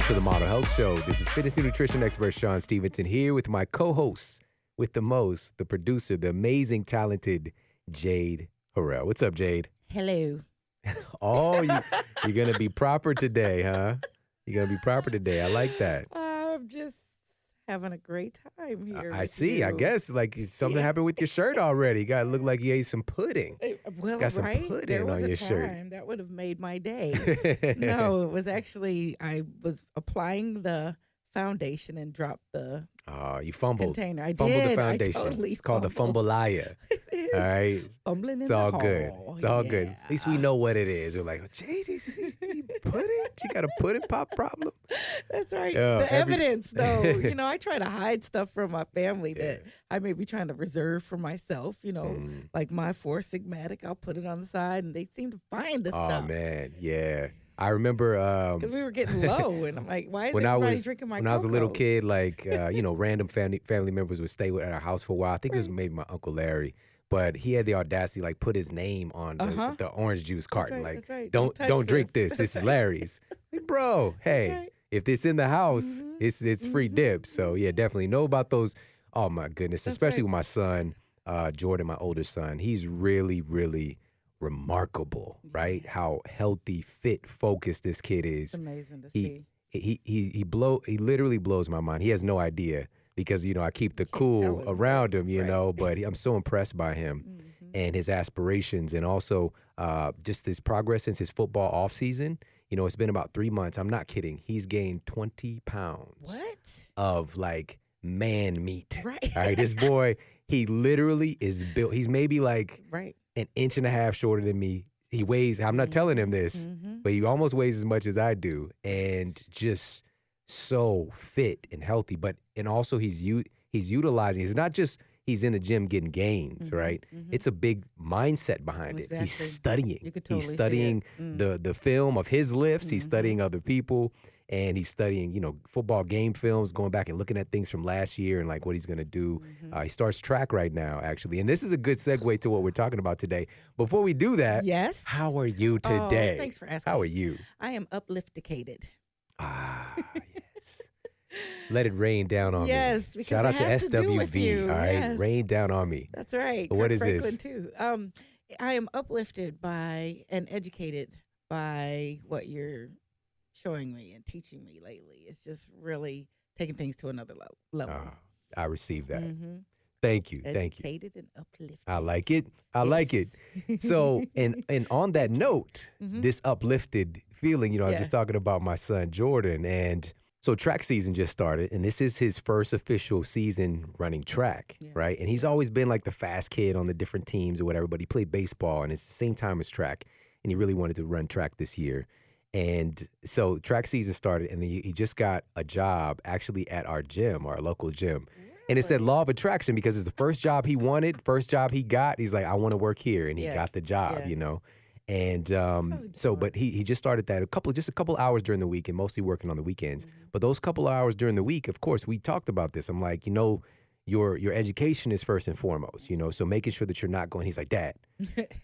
to the Model Health Show. This is fitness and nutrition expert Shawn Stevenson here with my co-host, with the most, the producer, the amazing, talented Jade Harrell. What's up, Jade? Hello. Oh, you're going to be proper today, huh? You're going to be proper today. I like that. I'm just having a great time here. I with see. you. I guess like something happened with your shirt already. Got to look like you ate some pudding. Well, Got some right? pudding There was on a your shirt. time that would have made my day. No, it was actually, I was applying the foundation and dropped the You fumbled. container. I Fumbled did. the foundation. I totally It's called the fumbled. fumbleaya. It is. All right. Fumbling in It's the all good. hall. It's all good. At least we Yeah. know what it is. We're like, Jade, he pudding? She got a pudding pop problem? That's right. Yeah, The evidence, though. I try to hide stuff from my family that I may be trying to reserve for myself. Like my Four Sigmatic, I'll put it on the side, and they seem to find the Oh, stuff. man. Yeah. I remember Because we were getting low, and I'm like, why is when everybody drinking my when I was a little cocoa? kid, like, random family members would stay at our house for a while. I think it was maybe my Uncle Larry. But he had the audacity, like, put his name on the orange juice carton. right, Like, that's right. don't touch drink this. this. This is Larry's. Like, bro, hey, right. if it's in the house, it's free dip. So, yeah, definitely know about those. Oh, my goodness. That's Especially right. with my son, Jordan, my older son. He's really, really remarkable, right? How healthy, fit, focused this kid is. It's amazing to He see. he literally blows my mind. He has no idea because I keep the Can't tell cool him, around him, right. but I'm so impressed by him and his aspirations, and also just his progress since his football off season. It's been about 3 months. I'm not kidding. He's gained 20 pounds What? of like man meat. Right. All right, this boy, he literally is built. He's maybe like Right. an inch and a half shorter than me. He weighs, I'm not telling him this, but he almost weighs as much as I do, and just so fit and healthy. And also he's utilizing, it's not just he's in the gym getting gains, right? It's a big mindset behind it. He's Exactly. studying. You could totally He's see studying it. the film of his lifts. He's studying other people. And he's studying, football game films, going back and looking at things from last year and like what he's going to do. He starts track right now, actually. And this is a good segue to what we're talking about today. Before we do that, Yes. how are you today? Oh, thanks for asking. How are you? I am uplifticated. Ah, yes. Let it rain down on Yes, me. because Shout out it to has to do with SWV, you, all right? yes. Rain down on me. That's right. What Kirk is Franklin, this? too. I am uplifted by and educated by what you're showing me and teaching me lately. It's just really taking things to another level. Ah, I received that. Mhm. Thank you. Thank you. Educated and uplifted. I like it. I like it. So, and on that note, this uplifted feeling, I was just talking about my son Jordan, and so track season just started, and this is his first official season running track, right? And he's always been like the fast kid on the different teams or whatever, but he played baseball, and it's the same time as track, and he really wanted to run track this year. And so track season started, and he just got a job actually at our gym, our local gym. And it said law of attraction because it's the first job he wanted, first job he got. He's like, I want to work here. And he got the job, And but he just started that just a couple hours during the week and mostly working on the weekends. But those couple of hours during the week, of course, we talked about this. I'm like, your education is first and foremost, so making sure that you're not going. He's like, Dad,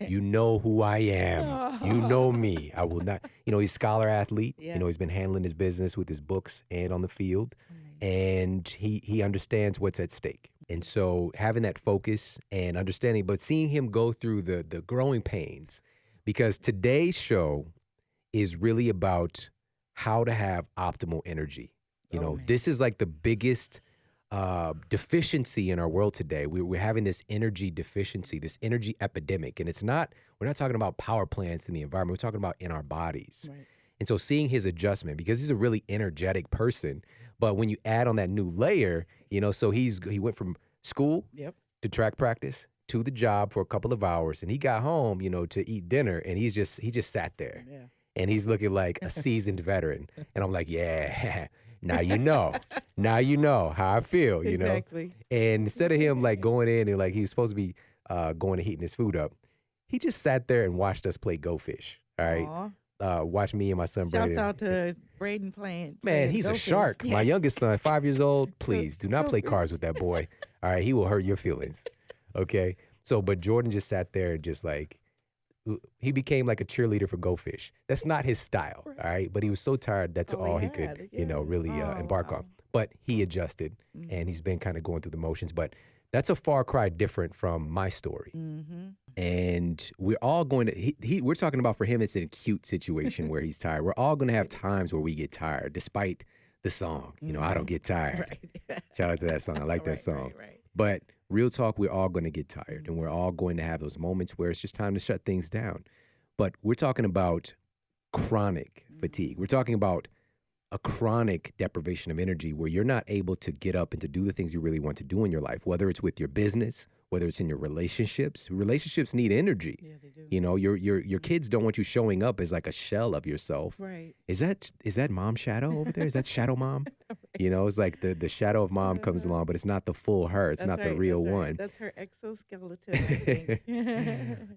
you know who I am. You know me. I will not, he's a scholar athlete. He's been handling his business with his books and on the field. And he understands what's at stake. And so having that focus and understanding, but seeing him go through the growing pains, because today's show is really about how to have optimal energy. This is like the biggest deficiency in our world today. We're having this energy deficiency, this energy epidemic. And we're not talking about power plants in the environment. We're talking about in our bodies. Right. And so seeing his adjustment, because he's a really energetic person, but when you add on that new layer, so he went from school to track practice to the job for a couple of hours, and he got home, to eat dinner, and he just sat there. Yeah. And he's looking like a seasoned veteran. And I'm like, yeah, now you know. Now you know how I feel, Exactly. And instead of him like going in and like he was supposed to be going and heating his food up, he just sat there and watched us play Go Fish. All right. Aw. Watch me and my son Braden. Shouts out to Braden playing. Man, he's Go a Fish. shark. My youngest son, 5 years old, please do not Go play Fish. cards with that boy. All right, he will hurt your feelings. Okay? So, but Jordan just sat there and just like he became like a cheerleader for Go Fish. That's not his style, Right. all right? But he was so tired, that's all he could, had, you know, yeah. really Oh, embark on. wow. But he adjusted, and he's been kind of going through the motions. But that's a far cry different from my story. Mm-hmm. And we're all going to, we're talking about for him, it's an acute situation where he's tired. We're all going to have times where we get tired, despite the song. You know, I don't get tired. Right. Shout out to that song. I like that Right, song. right. But real talk, we're all going to get tired, and we're all going to have those moments where it's just time to shut things down. But we're talking about chronic fatigue. We're talking about a chronic deprivation of energy where you're not able to get up and to do the things you really want to do in your life, whether it's with your business, whether it's in your relationships. Relationships need energy. Yeah, they do. You know, your kids don't want you showing up as like a shell of yourself. Right. Is that mom shadow over there? Is that shadow mom? You know, it's like the shadow of mom comes along, but it's not the full her. It's not the real one. That's her exoskeleton, I think.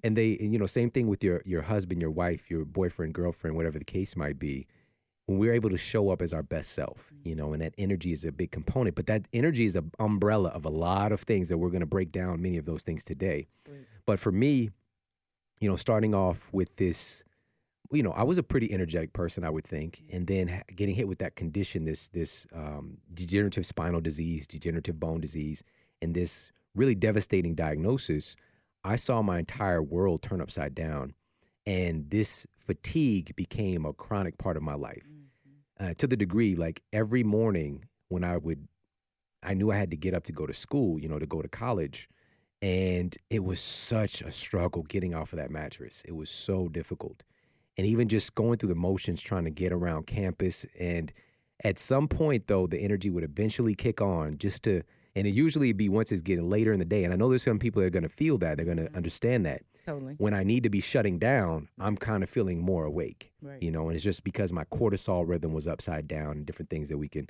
And they, you know, same thing with your husband, your wife, your boyfriend, girlfriend, whatever the case might be. When we're able to show up as our best self, you know, and that energy is a big component, but that energy is an umbrella of a lot of things that we're going to break down many of those things today. Sweet. But for me, you know, starting off with this, you know, I was a pretty energetic person, I would think, and then getting hit with that condition, this degenerative spinal disease, degenerative bone disease, and this really devastating diagnosis, I saw my entire world turn upside down, and this fatigue became a chronic part of my life. To the degree, like every morning when I knew I had to get up to go to school, you know, to go to college. And it was such a struggle getting off of that mattress. It was so difficult. And even just going through the motions, trying to get around campus. And at some point, though, the energy would eventually kick on and it usually be once it's getting later in the day. And I know there's some people that are going to feel that. They're going to understand that. Totally. When I need to be shutting down, I'm kind of feeling more awake, Right. you know, and it's just because my cortisol rhythm was upside down and different things that we can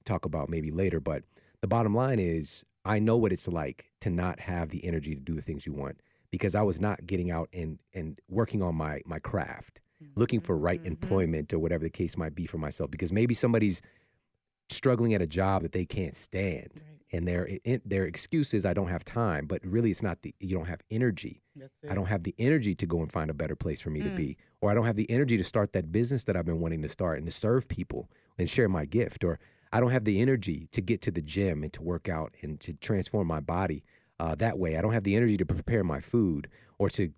talk about maybe later. But the bottom line is I know what it's like to not have the energy to do the things you want because I was not getting out and working on my craft, looking for right employment or whatever the case might be for myself, because maybe somebody's struggling at a job that they can't stand. Right. And their excuse is I don't have time, but really it's not you don't have energy. That's it. I don't have the energy to go and find a better place for me to be, or I don't have the energy to start that business that I've been wanting to start and to serve people and share my gift, or I don't have the energy to get to the gym and to work out and to transform my body that way. I don't have the energy to prepare my food or to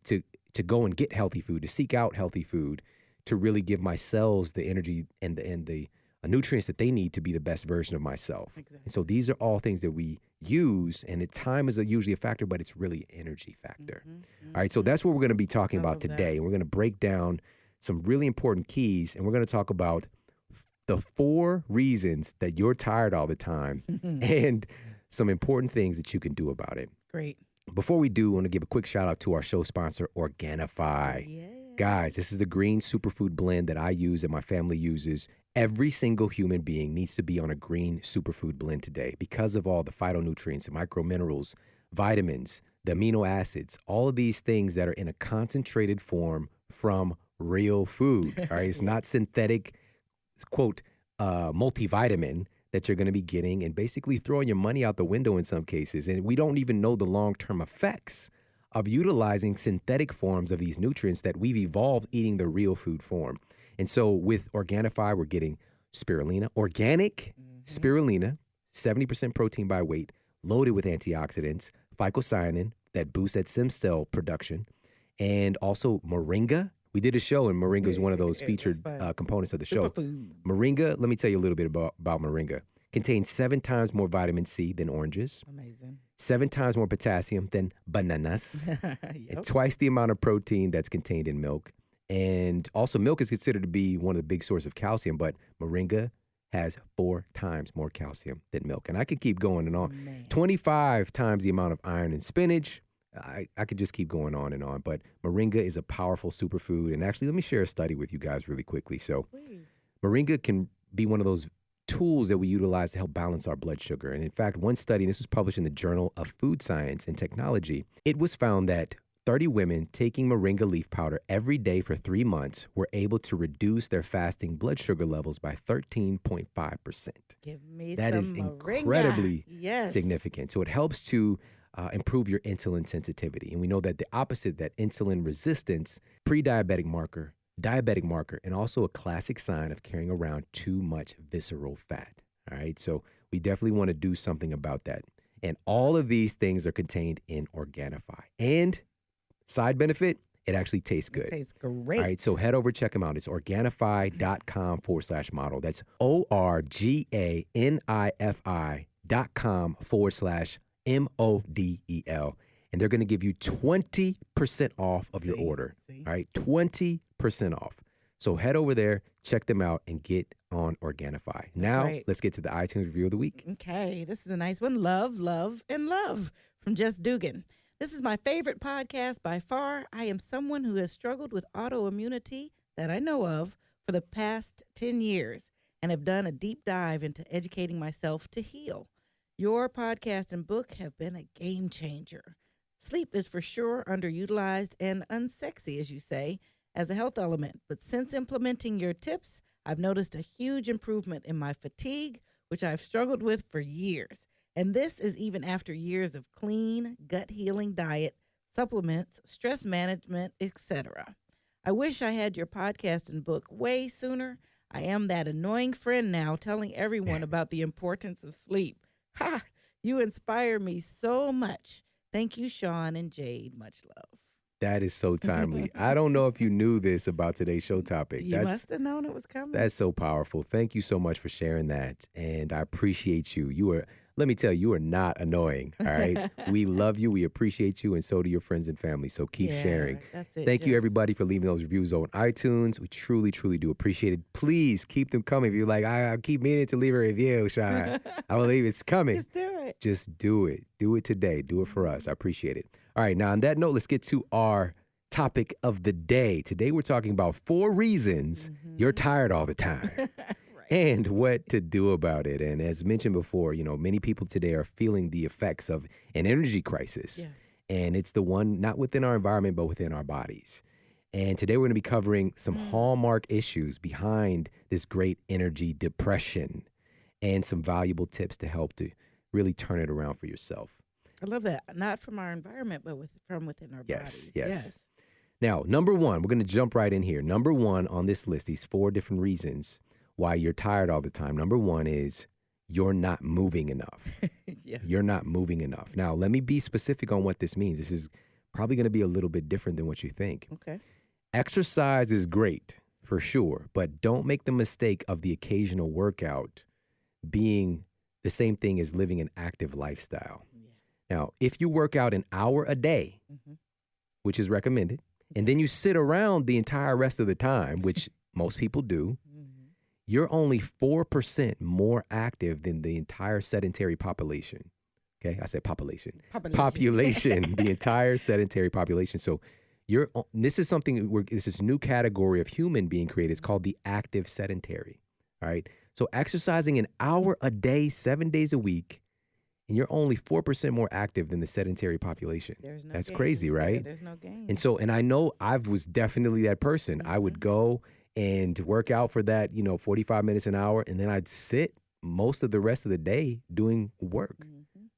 go and get healthy food, to seek out healthy food, to really give my cells the energy and the nutrients that they need to be the best version of myself. Exactly. And so these are all things that we use, and time is usually a factor, but it's really energy factor. All right, so that's what we're going to be talking about today. We're going to break down some really important keys, and we're going to talk about the 4 reasons that you're tired all the time and some important things that you can do about it. Great. Before we do, I want to give a quick shout out to our show sponsor, Organifi. Yeah. Guys, this is the green superfood blend that I use and my family uses. Every single human being needs to be on a green superfood blend today because of all the phytonutrients, microminerals, vitamins, the amino acids, all of these things that are in a concentrated form from real food. All right, it's not synthetic, quote, multivitamin that you're going to be getting and basically throwing your money out the window in some cases. And we don't even know the long-term effects of utilizing synthetic forms of these nutrients that we've evolved eating the real food form. And so with Organifi, we're getting spirulina, organic spirulina, 70% protein by weight, loaded with antioxidants, phycocyanin that boosts that stem cell production, and also moringa. We did a show, and moringa is one of those featured components of the show. Superfood. Moringa, let me tell you a little bit about moringa. Contains 7 times more vitamin C than oranges, Amazing. 7 times more potassium than bananas, Yep. and twice the amount of protein that's contained in milk. And also milk is considered to be one of the big sources of calcium, but moringa has 4 times more calcium than milk. And I could keep going and on. Man. 25 times the amount of iron in spinach. I could just keep going on and on. But moringa is a powerful superfood. And actually, let me share a study with you guys really quickly. So Please. moringa can be one of those tools that we utilize to help balance our blood sugar. And in fact, one study, and this was published in the Journal of Food Science and Technology, it was found that 30 women taking moringa leaf powder every day for 3 months were able to reduce their fasting blood sugar levels by 13.5%. Give me That some is moringa. incredibly Yes. significant. So it helps to improve your insulin sensitivity. And we know that the opposite, that insulin resistance, pre-diabetic marker, diabetic marker, and also a classic sign of carrying around too much visceral fat. All right, so we definitely want to do something about that. And all of these things are contained in Organifi. And side benefit, it actually tastes good. It tastes great. All right, so head over, check them out. It's Organifi.com/model. That's ORGANIFI.com/MODEL. And they're going to give you 20% off of your order. All right, 20% off. So head over there, check them out, and get on Organifi. Now, let's get to the iTunes review of the week. Okay, this is a nice one. Love, Love, and Love from Jess Dugan. This is my favorite podcast by far. I am someone who has struggled with autoimmunity that I know of for the past 10 years and have done a deep dive into educating myself to heal. Your podcast and book have been a game changer. Sleep is for sure underutilized and unsexy, as you say, as a health element. But since implementing your tips, I've noticed a huge improvement in my fatigue, which I've struggled with for years. And this is even after years of clean, gut-healing diet, supplements, stress management, etc. I wish I had your podcast and book way sooner. I am that annoying friend now telling everyone about the importance of sleep. Ha! You inspire me so much. Thank you, Shawn and Jade. Much love. That is so timely. I don't know if you knew this about today's show topic. You must have known it was coming. That's so powerful. Thank you so much for sharing that. And I appreciate you. Let me tell you, you are not annoying, all right? We love you. We appreciate you, and so do your friends and family. So keep sharing. That's it, Thank you, everybody, for leaving those reviews on iTunes. We truly, truly do appreciate it. Please keep them coming. If you're like, I keep meaning to leave a review, Shawn, I believe it's coming. Just do it. Just do it. Do it today. Do it for us. I appreciate it. All right, now on that note, let's get to our topic of the day. Today we're talking about 4 reasons you're tired all the time. And what to do about it. And as mentioned before, many people today are feeling the effects of an energy crisis. Yeah. And it's the one not within our environment, but within our bodies. And today we're going to be covering some hallmark issues behind this great energy depression and some valuable tips to help to really turn it around for yourself. I love that. Not from our environment, but from within our bodies. Yes. Now, number 1, we're going to jump right in here. Number 1 on this list, these 4 different reasons why you're tired all the time. Number 1 is you're not moving enough. You're not moving enough. Now, let me be specific on what this means. This is probably going to be a little bit different than what you think. Okay. Exercise is great, for sure, but don't make the mistake of the occasional workout being the same thing as living an active lifestyle. Yeah. Now, if you work out an hour a day, which is recommended, and then you sit around the entire rest of the time, which most people do, you're only 4% more active than the entire sedentary population. Okay, I said population. Population, the entire sedentary population. So this is this new category of human being created. It's called the active sedentary. All right. So exercising an hour a day, 7 days a week, and you're only 4% more active than the sedentary population. That's crazy, right? There's no gains. And I know I was definitely that person. I would go and work out for that, 45 minutes an hour, and then I'd sit most of the rest of the day doing work,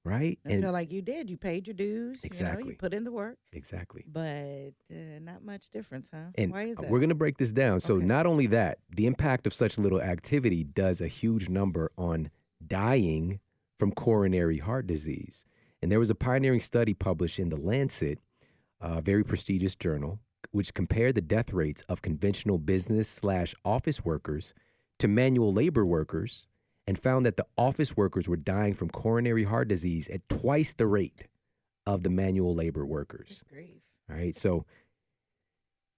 right? And feel like you did. You paid your dues. Exactly. You put in the work. Exactly. But not much difference, huh? And why is that? We're going to break this down. So not only that, the impact of such little activity does a huge number on dying from coronary heart disease. And there was a pioneering study published in The Lancet, a very prestigious journal, which compared the death rates of conventional business/office workers to manual labor workers and found that the office workers were dying from coronary heart disease at twice the rate of the manual labor workers. All right, so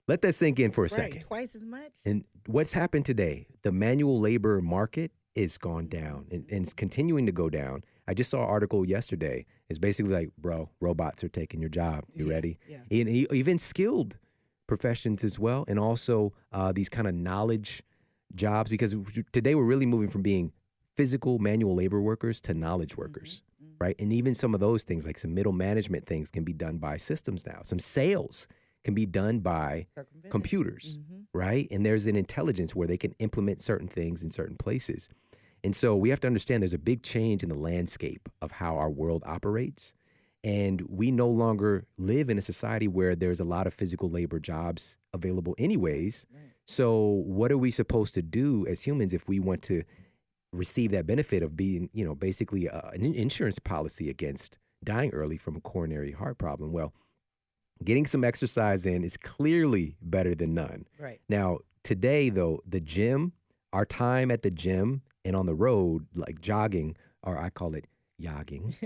let that sink in for a second. Twice as much. And what's happened today? The manual labor market is gone down and it's continuing to go down. I just saw an article yesterday. It's basically like, bro, robots are taking your job. You ready? Yeah. Even skilled professions as well, and also these kind of knowledge jobs, because today we're really moving from being physical manual labor workers to knowledge workers, right? And even some of those things, like some middle management things, can be done by systems now. Some sales can be done by computers, right? And there's an intelligence where they can implement certain things in certain places. And so we have to understand there's a big change in the landscape of how our world operates. And we no longer live in a society where there's a lot of physical labor jobs available anyways. Right. So what are we supposed to do as humans if we want to receive that benefit of being, basically an insurance policy against dying early from a coronary heart problem? Well, getting some exercise in is clearly better than none. Right. Now, today, though, the gym, our time at the gym and on the road, like jogging, or I call it jogging.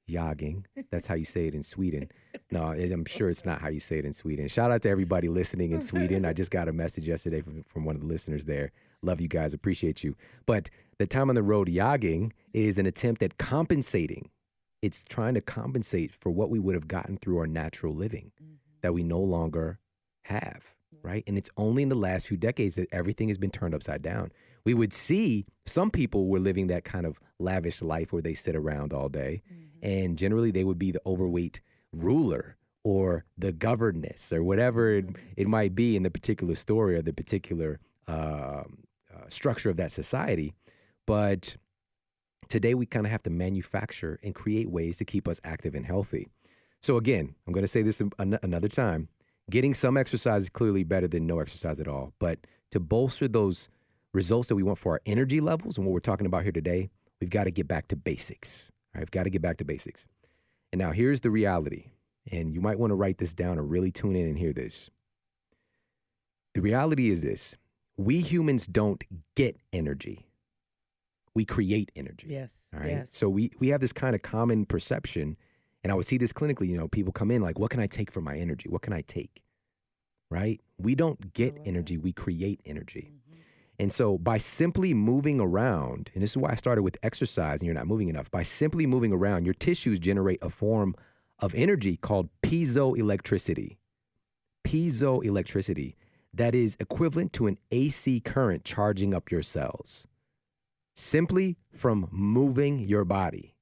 Jogging. That's how you say it in Sweden. No, I'm sure it's not how you say it in Sweden. Shout out to everybody listening in Sweden. I just got a message yesterday from one of the listeners there. Love you guys. Appreciate you. But the time on the road jogging is an attempt at compensating. It's trying to compensate for what we would have gotten through our natural living that we no longer have, right? And it's only in the last few decades that everything has been turned upside down. We would see some people were living that kind of lavish life where they sit around all day. And generally they would be the overweight ruler or the governess or whatever it might be in the particular story or the particular structure of that society. But today we kind of have to manufacture and create ways to keep us active and healthy. So again, I'm going to say this another time. Getting some exercise is clearly better than no exercise at all. But to bolster those results that we want for our energy levels and what we're talking about here today, we've got to get back to basics. All right, we've got to get back to basics. And now here's the reality. And you might want to write this down or really tune in and hear this. The reality is this. We humans don't get energy. We create energy. Yes. All right. Yes. So we have this kind of common perception, and I would see this clinically, people come in like, what can I take for my energy? What can I take? Right? We don't get energy, we create energy. And so by simply moving around, and this is why I started with exercise and you're not moving enough, by simply moving around, your tissues generate a form of energy called piezoelectricity. Piezoelectricity that is equivalent to an AC current charging up your cells. Simply from moving your body.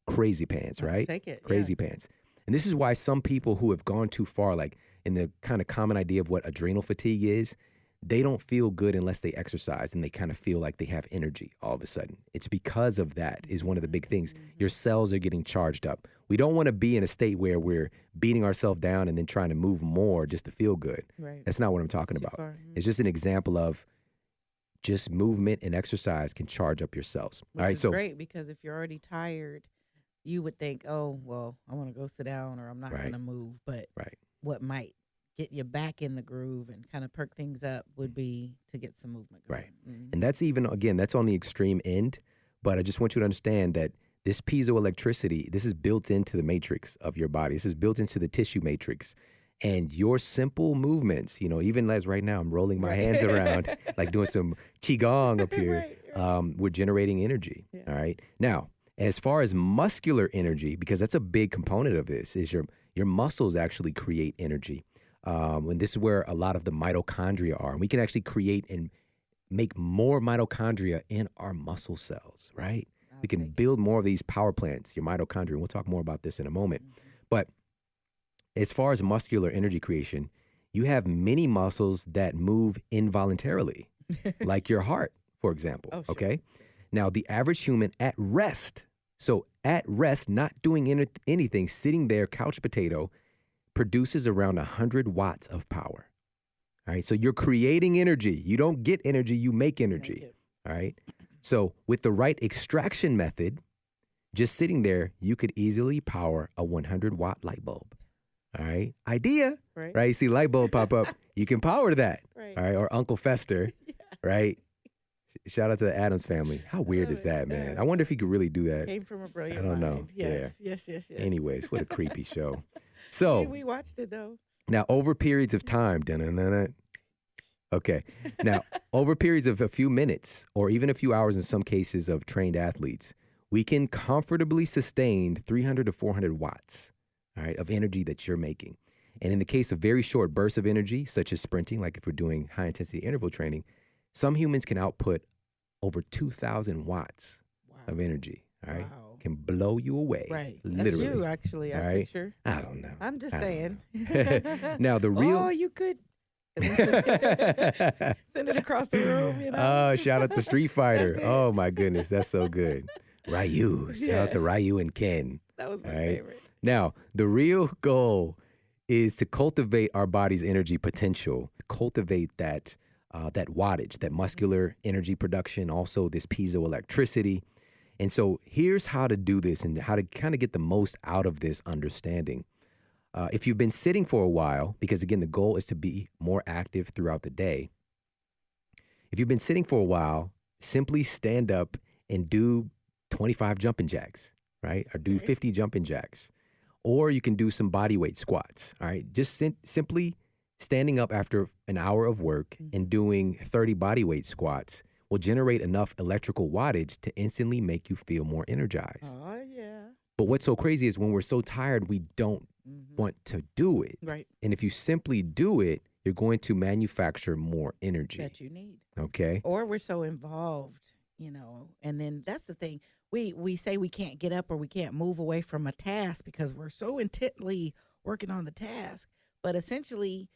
Crazy pants, right? Take it. Crazy pants. And this is why some people who have gone too far, like in the kind of common idea of what adrenal fatigue is, they don't feel good unless they exercise and they kind of feel like they have energy all of a sudden. It's because of that is one of the big things. Your cells are getting charged up. We don't want to be in a state where we're beating ourselves down and then trying to move more just to feel good. Right. That's not what I'm talking about. It's just an example of just movement and exercise can charge up your cells. Which all right, so great because if you're already tired, you would think, oh, well, I want to go sit down or I'm not going to move. But what might get you back in the groove and kind of perk things up would be to get some movement going. Right. And that's even, again, that's on the extreme end. But I just want you to understand that this piezoelectricity, this is built into the matrix of your body. This is built into the tissue matrix. And your simple movements, even as right now I'm rolling my hands around, like doing some qigong up here, we're generating energy. Yeah. All right. Now, as far as muscular energy, because that's a big component of this, is your muscles actually create energy. And this is where a lot of the mitochondria are. And we can actually create and make more mitochondria in our muscle cells, right? We can build more of these power plants, your mitochondria. And we'll talk more about this in a moment. But as far as muscular energy creation, you have many muscles that move involuntarily, like your heart, for example, okay? Now, the average human at rest, not doing anything, sitting there, couch potato, produces around 100 watts of power. All right, so you're creating energy. You don't get energy, you make energy. All right, so with the right extraction method, just sitting there, you could easily power a 100-watt light bulb. All right, idea, right? You see light bulb pop up, you can power that, all right, or Uncle Fester, right? Shout out to the Addams family. How weird is that, man? I wonder if he could really do that. Came from a brilliant mind. I don't know. Yes. Anyways, what a creepy show. So we watched it though. Now, over periods of time, okay. Now, over periods of a few minutes or even a few hours in some cases of trained athletes, we can comfortably sustain 300 to 400 watts, all right, of energy that you're making. And in the case of very short bursts of energy, such as sprinting, like if we're doing high intensity interval training, some humans can output over 2,000 watts of energy, all right? Wow. Can blow you away. Right. Literally. That's you, actually, I picture. I don't know. I'm just saying. Now, the real... Oh, you could... Send it across the room, Oh, shout out to Street Fighter. Oh, my goodness. That's so good. Ryu. Shout out to Ryu and Ken. That was my favorite. Now, the real goal is to cultivate our body's energy potential, cultivate that wattage, that muscular energy production, also this piezoelectricity. And so here's how to do this and how to kind of get the most out of this understanding. If you've been sitting for a while, because again, the goal is to be more active throughout the day. If you've been sitting for a while, simply stand up and do 25 jumping jacks, right? Or do 50 jumping jacks. Or you can do some body weight squats, all right? Just simply standing up after an hour of work and doing 30 body weight squats will generate enough electrical wattage to instantly make you feel more energized. Oh, yeah. But what's so crazy is when we're so tired, we don't want to do it. Right. And if you simply do it, you're going to manufacture more energy. That you need. Okay. Or we're so involved, and then that's the thing. We say we can't get up or we can't move away from a task because we're so intently working on the task. But essentially,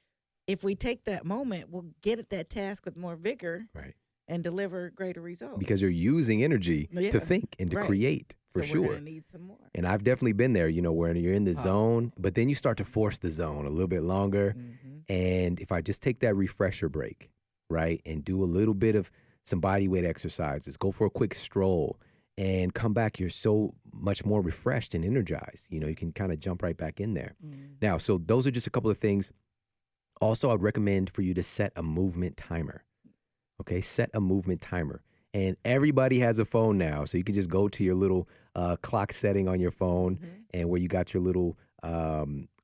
if we take that moment, we'll get at that task with more vigor. Right. And deliver greater results. Because you're using energy to think and to create, for sure. We're going to need some more. And I've definitely been there, where you're in the zone, but then you start to force the zone a little bit longer. And if I just take that refresher break, right, and do a little bit of some body weight exercises, go for a quick stroll, and come back, you're so much more refreshed and energized. You can kind of jump right back in there. Now, so those are just a couple of things. Also, I'd recommend for you to set a movement timer. Okay, set a movement timer. And everybody has a phone now, so you can just go to your little clock setting on your phone and where you got your little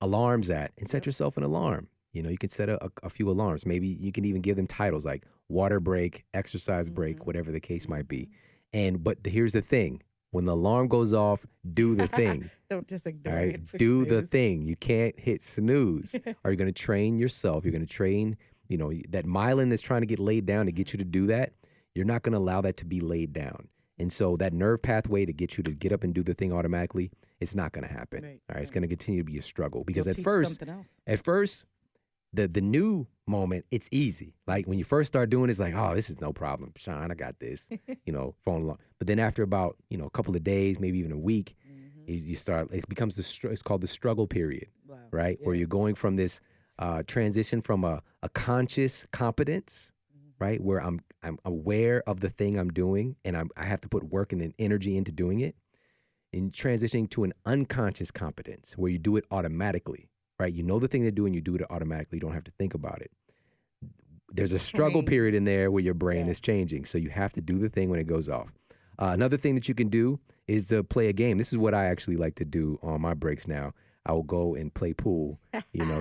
alarms at and set yourself an alarm. You can set a few alarms. Maybe you can even give them titles like water break, exercise break, whatever the case might be. But here's the thing. When the alarm goes off, do the thing. Don't just ignore right? it for Do snooze. the thing. You can't hit snooze. Or you're going to train yourself. You're going to train that myelin that's trying to get laid down to get you to do that, you're not going to allow that to be laid down. And so that nerve pathway to get you to get up and do the thing automatically, it's not going to happen. Right, all right? It's going to continue to be a struggle because at first, the new moment, it's easy. Like when you first start doing it, it's like, oh, this is no problem. Shawn, I got this, phone along. But then after about, a couple of days, maybe even a week, you start, it becomes it's called the struggle period, right? Yeah. Where you're going from this transition from a conscious competence, right, where I'm aware of the thing I'm doing and I have to put work and energy into doing it, and transitioning to an unconscious competence where you do it automatically, right? You know the thing to do and you do it automatically. You don't have to think about it. There's a struggle period in there where your brain is changing, so you have to do the thing when it goes off. Another thing that you can do is to play a game. This is what I actually like to do on my breaks now. I will go and play pool,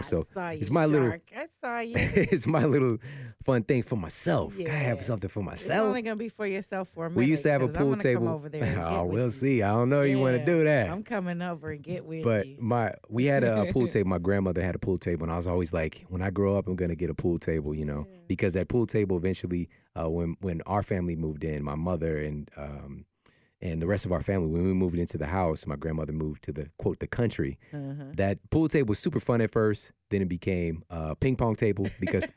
so it's my little, I saw you. it's my little fun thing for myself. Yeah. Gotta have something for myself. It's only going to be for yourself for a minute. We used to have a pool table. Come over there and we'll see. I don't know you want to do that. I'm coming over and get with but you. We had a pool table. My grandmother had a pool table, and I was always like, when I grow up, I'm going to get a pool table, because that pool table eventually, when our family moved in, my mother and the rest of our family, when we moved into the house, my grandmother moved to the, quote, the country. That pool table was super fun at first. Then it became a ping pong table because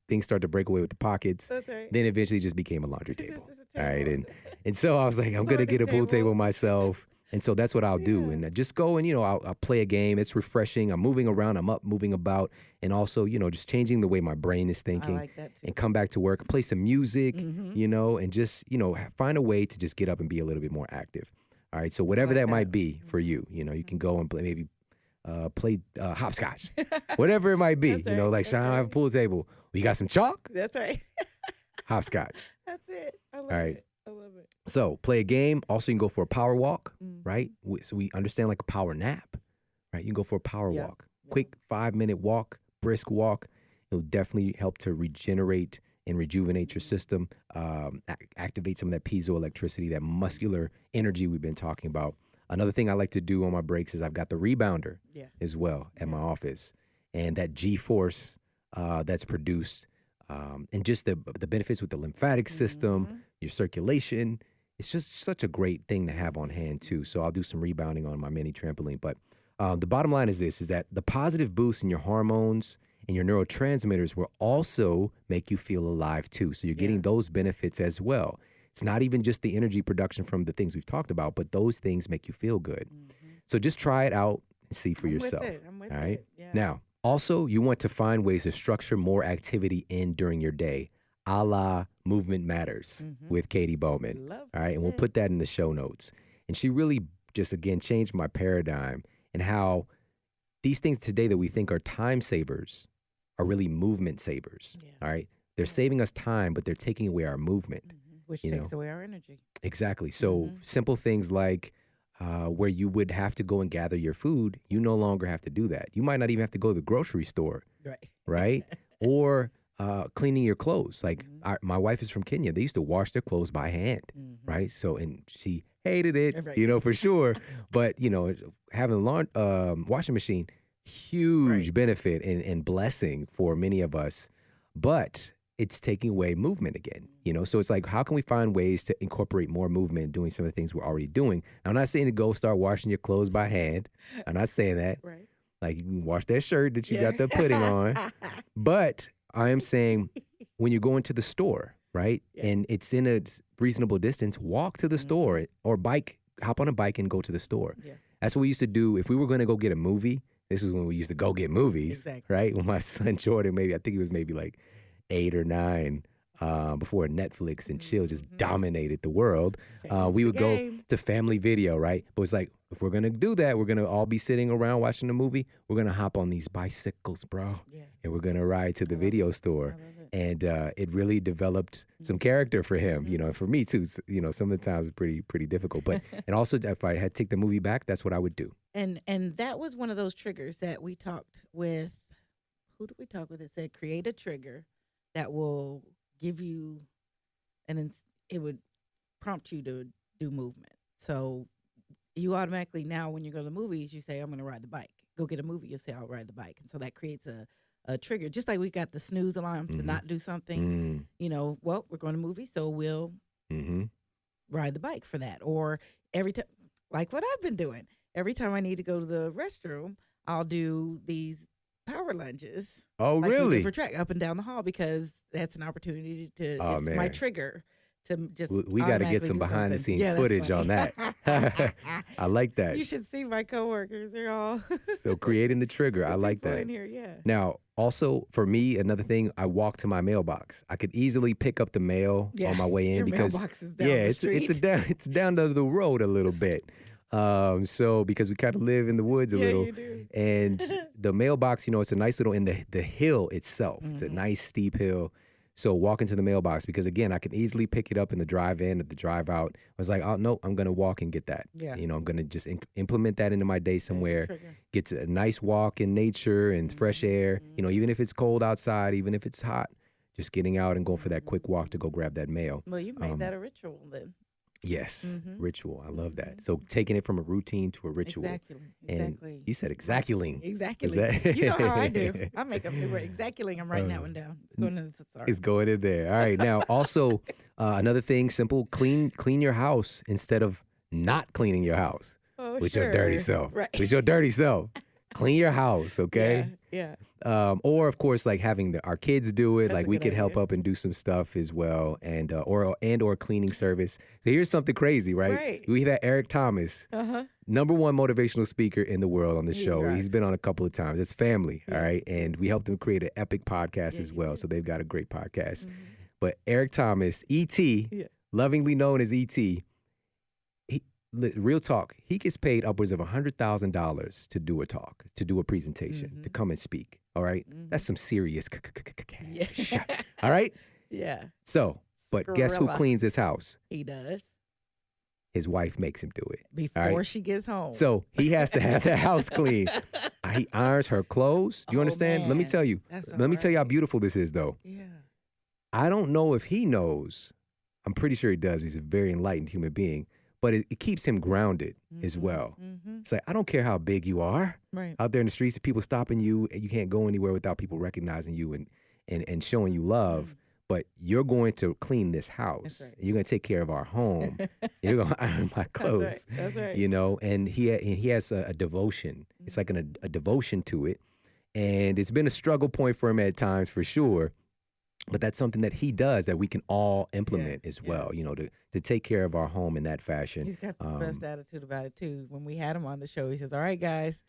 things started to break away with the pockets. That's right. Then eventually just became a laundry table. All right. And so I was like, I'm going to get a pool table myself. And so that's what I'll do. And I just go and, I'll play a game. It's refreshing. I'm moving around. I'm up, moving about. And also, just changing the way my brain is thinking. I like that too. And come back to work, play some music, and just, find a way to just get up and be a little bit more active. All right. So whatever that might be for you, you can go and play, play hopscotch, whatever it might be, That's right. like Shawn, I have a pool table. We got some chalk. That's right. Hopscotch. That's it. I love it. I love it. So play a game. Also, you can go for a power walk, right? So we understand like a power nap, right? You can go for a power walk, quick 5-minute walk, brisk walk. It'll definitely help to regenerate and rejuvenate your system, activate some of that piezoelectricity, that muscular energy we've been talking about. Another thing I like to do on my breaks is I've got the rebounder as well at my office, and that G-force that's produced, and just the benefits with the lymphatic system, your circulation. It's just such a great thing to have on hand too. So I'll do some rebounding on my mini trampoline. But the bottom line is this, is that the positive boost in your hormones and your neurotransmitters will also make you feel alive too. So you're getting those benefits as well. It's not even just the energy production from the things we've talked about, but those things make you feel good. So just try it out and see for yourself. I'm with all right. it. Yeah. Now, also, you want to find ways to structure more activity in during your day, a la Movement Matters with Katie Bowman. Love all right. And we'll it. put that in the show notes. And she really just, again, changed my paradigm and how these things today that we think are time savers are really movement savers. Yeah. All right. They're saving us time, but they're taking away our movement. Which takes away our energy. Exactly. So simple things like where you would have to go and gather your food, you no longer have to do that. You might not even have to go to the grocery store, right? Or cleaning your clothes. Like my wife is from Kenya. They used to wash their clothes by hand, right? So, and she hated it, for sure. But, having a washing machine, huge benefit and blessing for many of us. But it's taking away movement again, So it's like, how can we find ways to incorporate more movement doing some of the things we're already doing? I'm not saying to go start washing your clothes by hand. I'm not saying that. Right. Like you can wash that shirt that you got the pudding on. But I am saying when you're going to the store, right? Yeah. And it's in a reasonable distance, walk to the store or hop on a bike and go to the store. Yeah. That's what we used to do. If we were going to go get a movie, this is when we used to go get movies, right? When my son Jordan, I think he was maybe like 8 or 9, before Netflix and chill just dominated the world. We would go to Family Video, right? But it's like, if we're going to do that, we're going to all be sitting around watching the movie. We're going to hop on these bicycles, bro. Yeah. And we're going to ride to the video store. And it really developed some character for him, and for me too. Some of the times it's pretty difficult. But and also if I had to take the movie back, that's what I would do. And that was one of those triggers that we talked with. Who did we talk with? It said create a trigger that will give you, it would prompt you to do movement. So you automatically now, when you go to the movies, you say, I'm going to ride the bike. Go get a movie, you'll say, I'll ride the bike. And so that creates a trigger. Just like we got the snooze alarm to not do something, well, we're going to movie, so we'll ride the bike for that. Or every time, like what I've been doing, every time I need to go to the restroom, I'll do these power lunges. Oh, like really? For track up and down the hall, because that's an opportunity to, it's my trigger to just we got to get some behind the scenes footage on that. I like that. You should see my coworkers. They're all so creating the trigger. I like that. In here, yeah. Now, also for me, another thing, I walk to my mailbox. I could easily pick up the mail on my way in. Your because mailbox is down the street. it's down to the road a little bit. So because we kind of live in the woods a little, you do. And the mailbox, it's a nice little in the hill itself. It's a nice steep hill. So walking to the mailbox, because again, I can easily pick it up in the drive in or the drive out. I was like, oh no, I'm gonna walk and get that. Yeah. I'm gonna just implement that into my day somewhere. Get to a nice walk in nature and fresh air. Even if it's cold outside, even if it's hot, just getting out and going for that quick walk to go grab that mail. Well, you made that a ritual then. Yes, ritual. I love that. So taking it from a routine to a ritual. Exactly. And you said exactly. Exactly. You know how I do. I make up new word. Exactly. I'm writing that one down. It's going in the thesaurus. It's going in there. All right. Now, also, another thing, simple, clean your house instead of not cleaning your house with your dirty self. Right. With your dirty self. Clean your house, okay? Yeah. Or of course, like having our kids do it. Like we could help up and do some stuff as well, and or cleaning service. So here's something crazy, right? We have Eric Thomas, #1 motivational speaker in the world on the show. He's been on a couple of times. It's family, all right, and we helped him create an epic podcast as well. So they've got a great podcast. But Eric Thomas, E.T., lovingly known as E.T., real talk, he gets paid upwards of $100,000 to do a talk, to do a presentation, to come and speak. All right? That's some serious cash. All right? Yeah. So, but guess who cleans his house? He does. His wife makes him do it. Before she gets home. So he has to have the house clean. He irons her clothes. Do you understand? Man. Let me tell you. Let me tell you how beautiful this is, though. Yeah. I don't know if he knows. I'm pretty sure he does. He's a very enlightened human being. But it keeps him grounded as well. It's like, I don't care how big you are. Right. Out there in the streets, people stopping you, and you can't go anywhere without people recognizing you and showing you love. But you're going to clean this house. Right. You're going to take care of our home. You're going to iron my clothes. That's right. And he has a devotion. It's like a devotion to it. And it's been a struggle point for him at times, for sure. But that's something that he does that we can all implement as well, you know, to take care of our home in that fashion. He's got the best attitude about it, too. When we had him on the show, he says, all right, guys,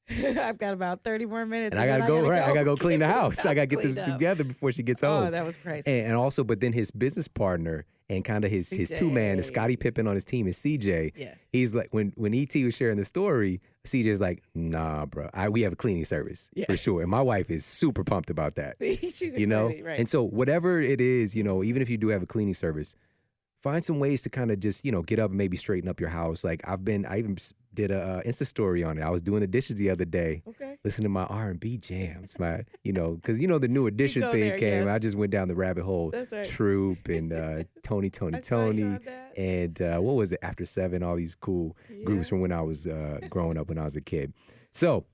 I've got about 30 more minutes. And I got to go, right? I got to go clean the house. I got to get this together before she gets home. Oh, that was priceless. And also, but then his business partner and kind of his two-man, is Scottie Pippen on his team, is CJ. Yeah. He's like, when E.T. was sharing the story, CJ's like, nah, bro, we have a cleaning service for sure. And my wife is super pumped about that. She's excited, you know? Right. And so whatever it is, you know, even if you do have a cleaning service, find some ways to kind of just, you know, get up and maybe straighten up your house. Like I even did a Insta story on it. I was doing the dishes the other day, listening to my R&B jams, you know, because you know the New Edition thing came. I just went down the rabbit hole. That's right. Troop and Tony, and what was it? After 7, all these cool groups from when I was growing up when I was a kid. So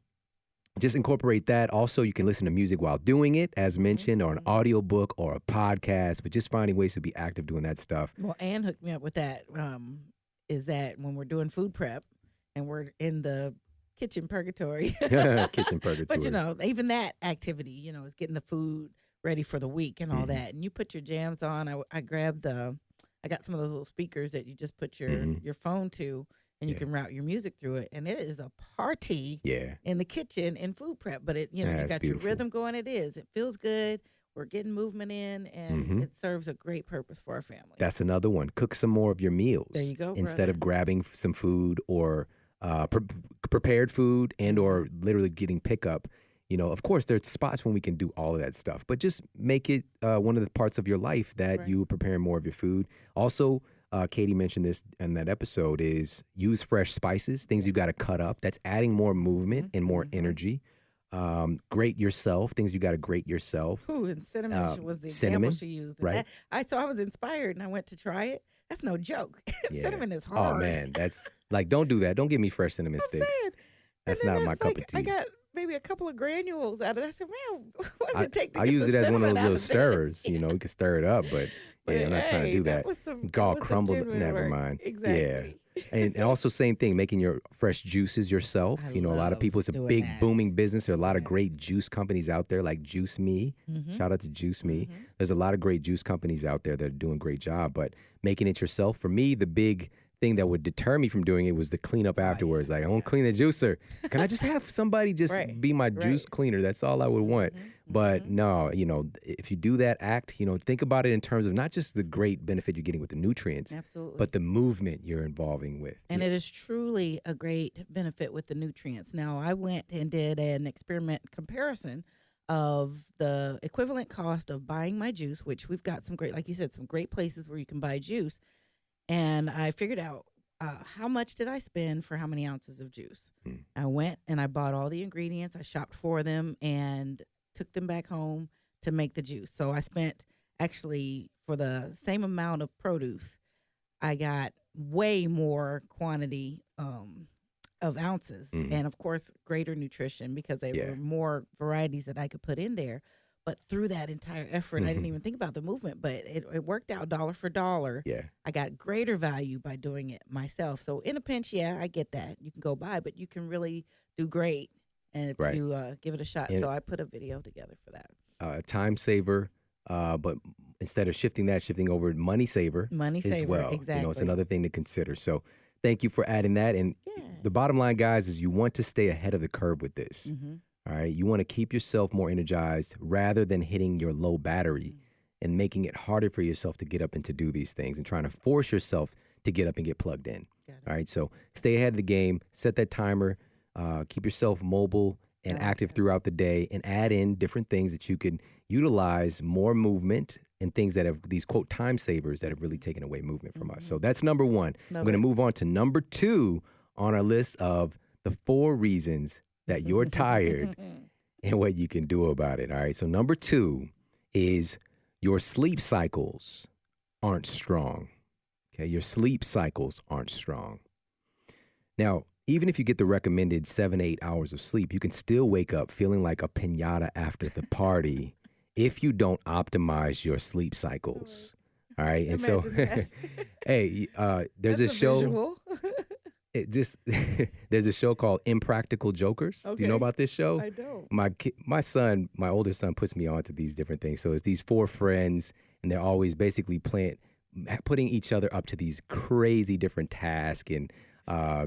just incorporate that. Also, you can listen to music while doing it, as mentioned, or an audiobook or a podcast, but just finding ways to be active doing that stuff. Well, Ann hooked me up with that, is that when we're doing food prep and we're in the kitchen purgatory. Kitchen purgatory. But, you know, even that activity, you know, is getting the food ready for the week and all that. And you put your jams on. I grabbed I got some of those little speakers that you just put your phone to. And you can route your music through it, and it is a party in the kitchen in food prep. But it, you know, you got beautiful. Your rhythm going. It feels good. We're getting movement in, and it serves a great purpose for our family. That's another one. Cook some more of your meals. There you go. Instead of grabbing some food or prepared food and or literally getting pickup. You know, of course, there's spots when we can do all of that stuff, but just make it one of the parts of your life that you are preparing more of your food. Also. Katie mentioned this in that episode, is use fresh spices, things you got to cut up. That's adding more movement and more energy. Grate yourself, things you got to grate yourself. Ooh, and cinnamon was the example she used. Right. So I was inspired and I went to try it. That's no joke. Cinnamon is hard. Oh, man. That's like, don't do that. Don't give me fresh cinnamon sticks. That's not my cup of tea. I got maybe a couple of granules out of it. I said, man, what does it take to get I use it as one of those little stirrers. You know, you can stir it up, but I'm not trying to do that. All crumbled. Never mind. Exactly. Yeah. And also same thing, making your fresh juices yourself. You know, a lot of people, it's a big booming business. There are a lot of great juice companies out there like Juice Me. Shout out to Juice Me. There's a lot of great juice companies out there that are doing a great job, but making it yourself, for me, the big thing that would deter me from doing it was the cleanup afterwards. Like, I won't clean the juicer. Can I just have somebody just be my juice cleaner? That's all I would want. But no, you know, if you do that act, you know, think about it in terms of not just the great benefit you're getting with the nutrients, but the movement you're involving with. And it is truly a great benefit with the nutrients. Now, I went and did an experiment comparison of the equivalent cost of buying my juice, which we've got some great, like you said, some great places where you can buy juice. And I figured out how much did I spend for how many ounces of juice. I went and I bought all the ingredients. I shopped for them and took them back home to make the juice. So I spent actually for the same amount of produce, I got way more quantity of ounces. And of course, greater nutrition because there were more varieties that I could put in there. But through that entire effort, I didn't even think about the movement, but it worked out dollar for dollar. Yeah. I got greater value by doing it myself. So in a pinch, I get that. You can go buy, but you can really do great and if you give it a shot. And so I put a video together for that. Time saver, but instead of shifting over money saver as well. Exactly. You know, it's another thing to consider. So thank you for adding that. And the bottom line, guys, is you want to stay ahead of the curve with this. All right, you want to keep yourself more energized rather than hitting your low battery and making it harder for yourself to get up and to do these things and trying to force yourself to get up and get plugged in. All right, so stay ahead of the game, set that timer, keep yourself mobile and active throughout the day, and add in different things that you can utilize more movement and things that have these, quote, time savers that have really taken away movement from us. So that's number one. We're going to move on to number 2 on our list of the 4 reasons that you're tired and what you can do about it. All right. So number 2 is your sleep cycles aren't strong. Okay. Your sleep cycles aren't strong. Now, even if you get the recommended 7-8 hours of sleep, you can still wake up feeling like a piñata after the party if you don't optimize your sleep cycles. All right. And so, hey, there's a show. it just there's a show called Impractical Jokers. Do you know Okay. about this show? I don't. My older son puts me on to these different things. So it's these four friends, and they're always basically putting each other up to these crazy different tasks and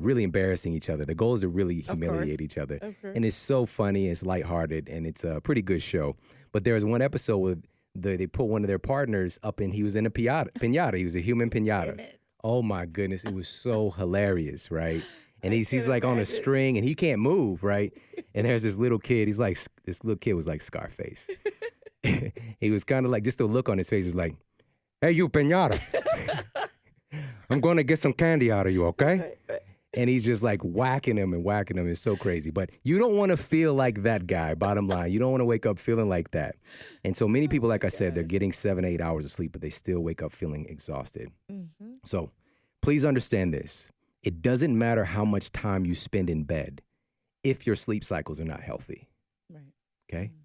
really embarrassing each other. The goal is to really humiliate each other. And it's so funny, it's lighthearted, and it's a pretty good show. But there was one episode where they put one of their partners up and he was in a piñata. He was a human piñata. Oh my goodness, it was so hilarious, right? And he's like on a string and he can't move, right? And there's this little kid, this little kid was like Scarface. He was kind of like, just the look on his face was like, "Hey, you piñata. I'm going to get some candy out of you, okay?" And he's just like whacking him. It's so crazy. But you don't want to feel like that guy, bottom line. You don't want to wake up feeling like that. And so many people, like I said, they're getting 7 to 8 hours of sleep, but they still wake up feeling exhausted. Mm-hmm. So please understand this. It doesn't matter how much time you spend in bed if your sleep cycles are not healthy. Right. Okay? Mm-hmm.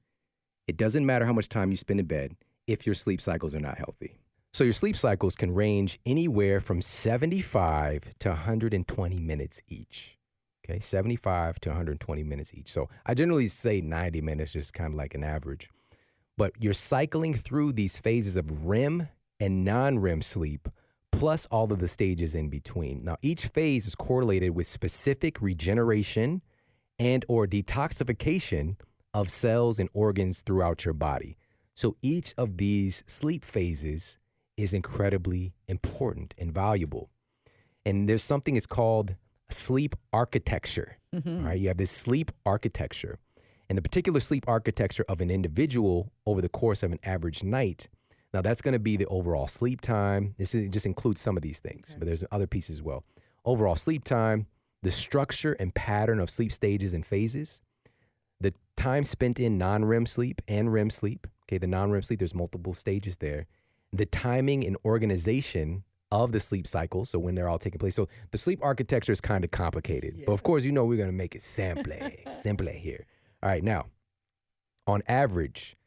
It doesn't matter how much time you spend in bed if your sleep cycles are not healthy. So your sleep cycles can range anywhere from 75 to 120 minutes each. Okay, 75 to 120 minutes each. So I generally say 90 minutes, just kind of like an average. But you're cycling through these phases of REM and non-REM sleep, plus all of the stages in between. Now, each phase is correlated with specific regeneration and or detoxification of cells and organs throughout your body. So each of these sleep phases is incredibly important and valuable. And there's something it's called sleep architecture. Mm-hmm. All right, you have this sleep architecture. And the particular sleep architecture of an individual over the course of an average night, now that's going to be the overall sleep time. Just includes some of these things, but there's other pieces as well. Overall sleep time, the structure and pattern of sleep stages and phases, the time spent in non-REM sleep and REM sleep. Okay, the non-REM sleep, there's multiple stages there. The timing and organization of the sleep cycle, so when they're all taking place. So the sleep architecture is kind of complicated, but of course, we're going to make it simple here. All right, now, on average,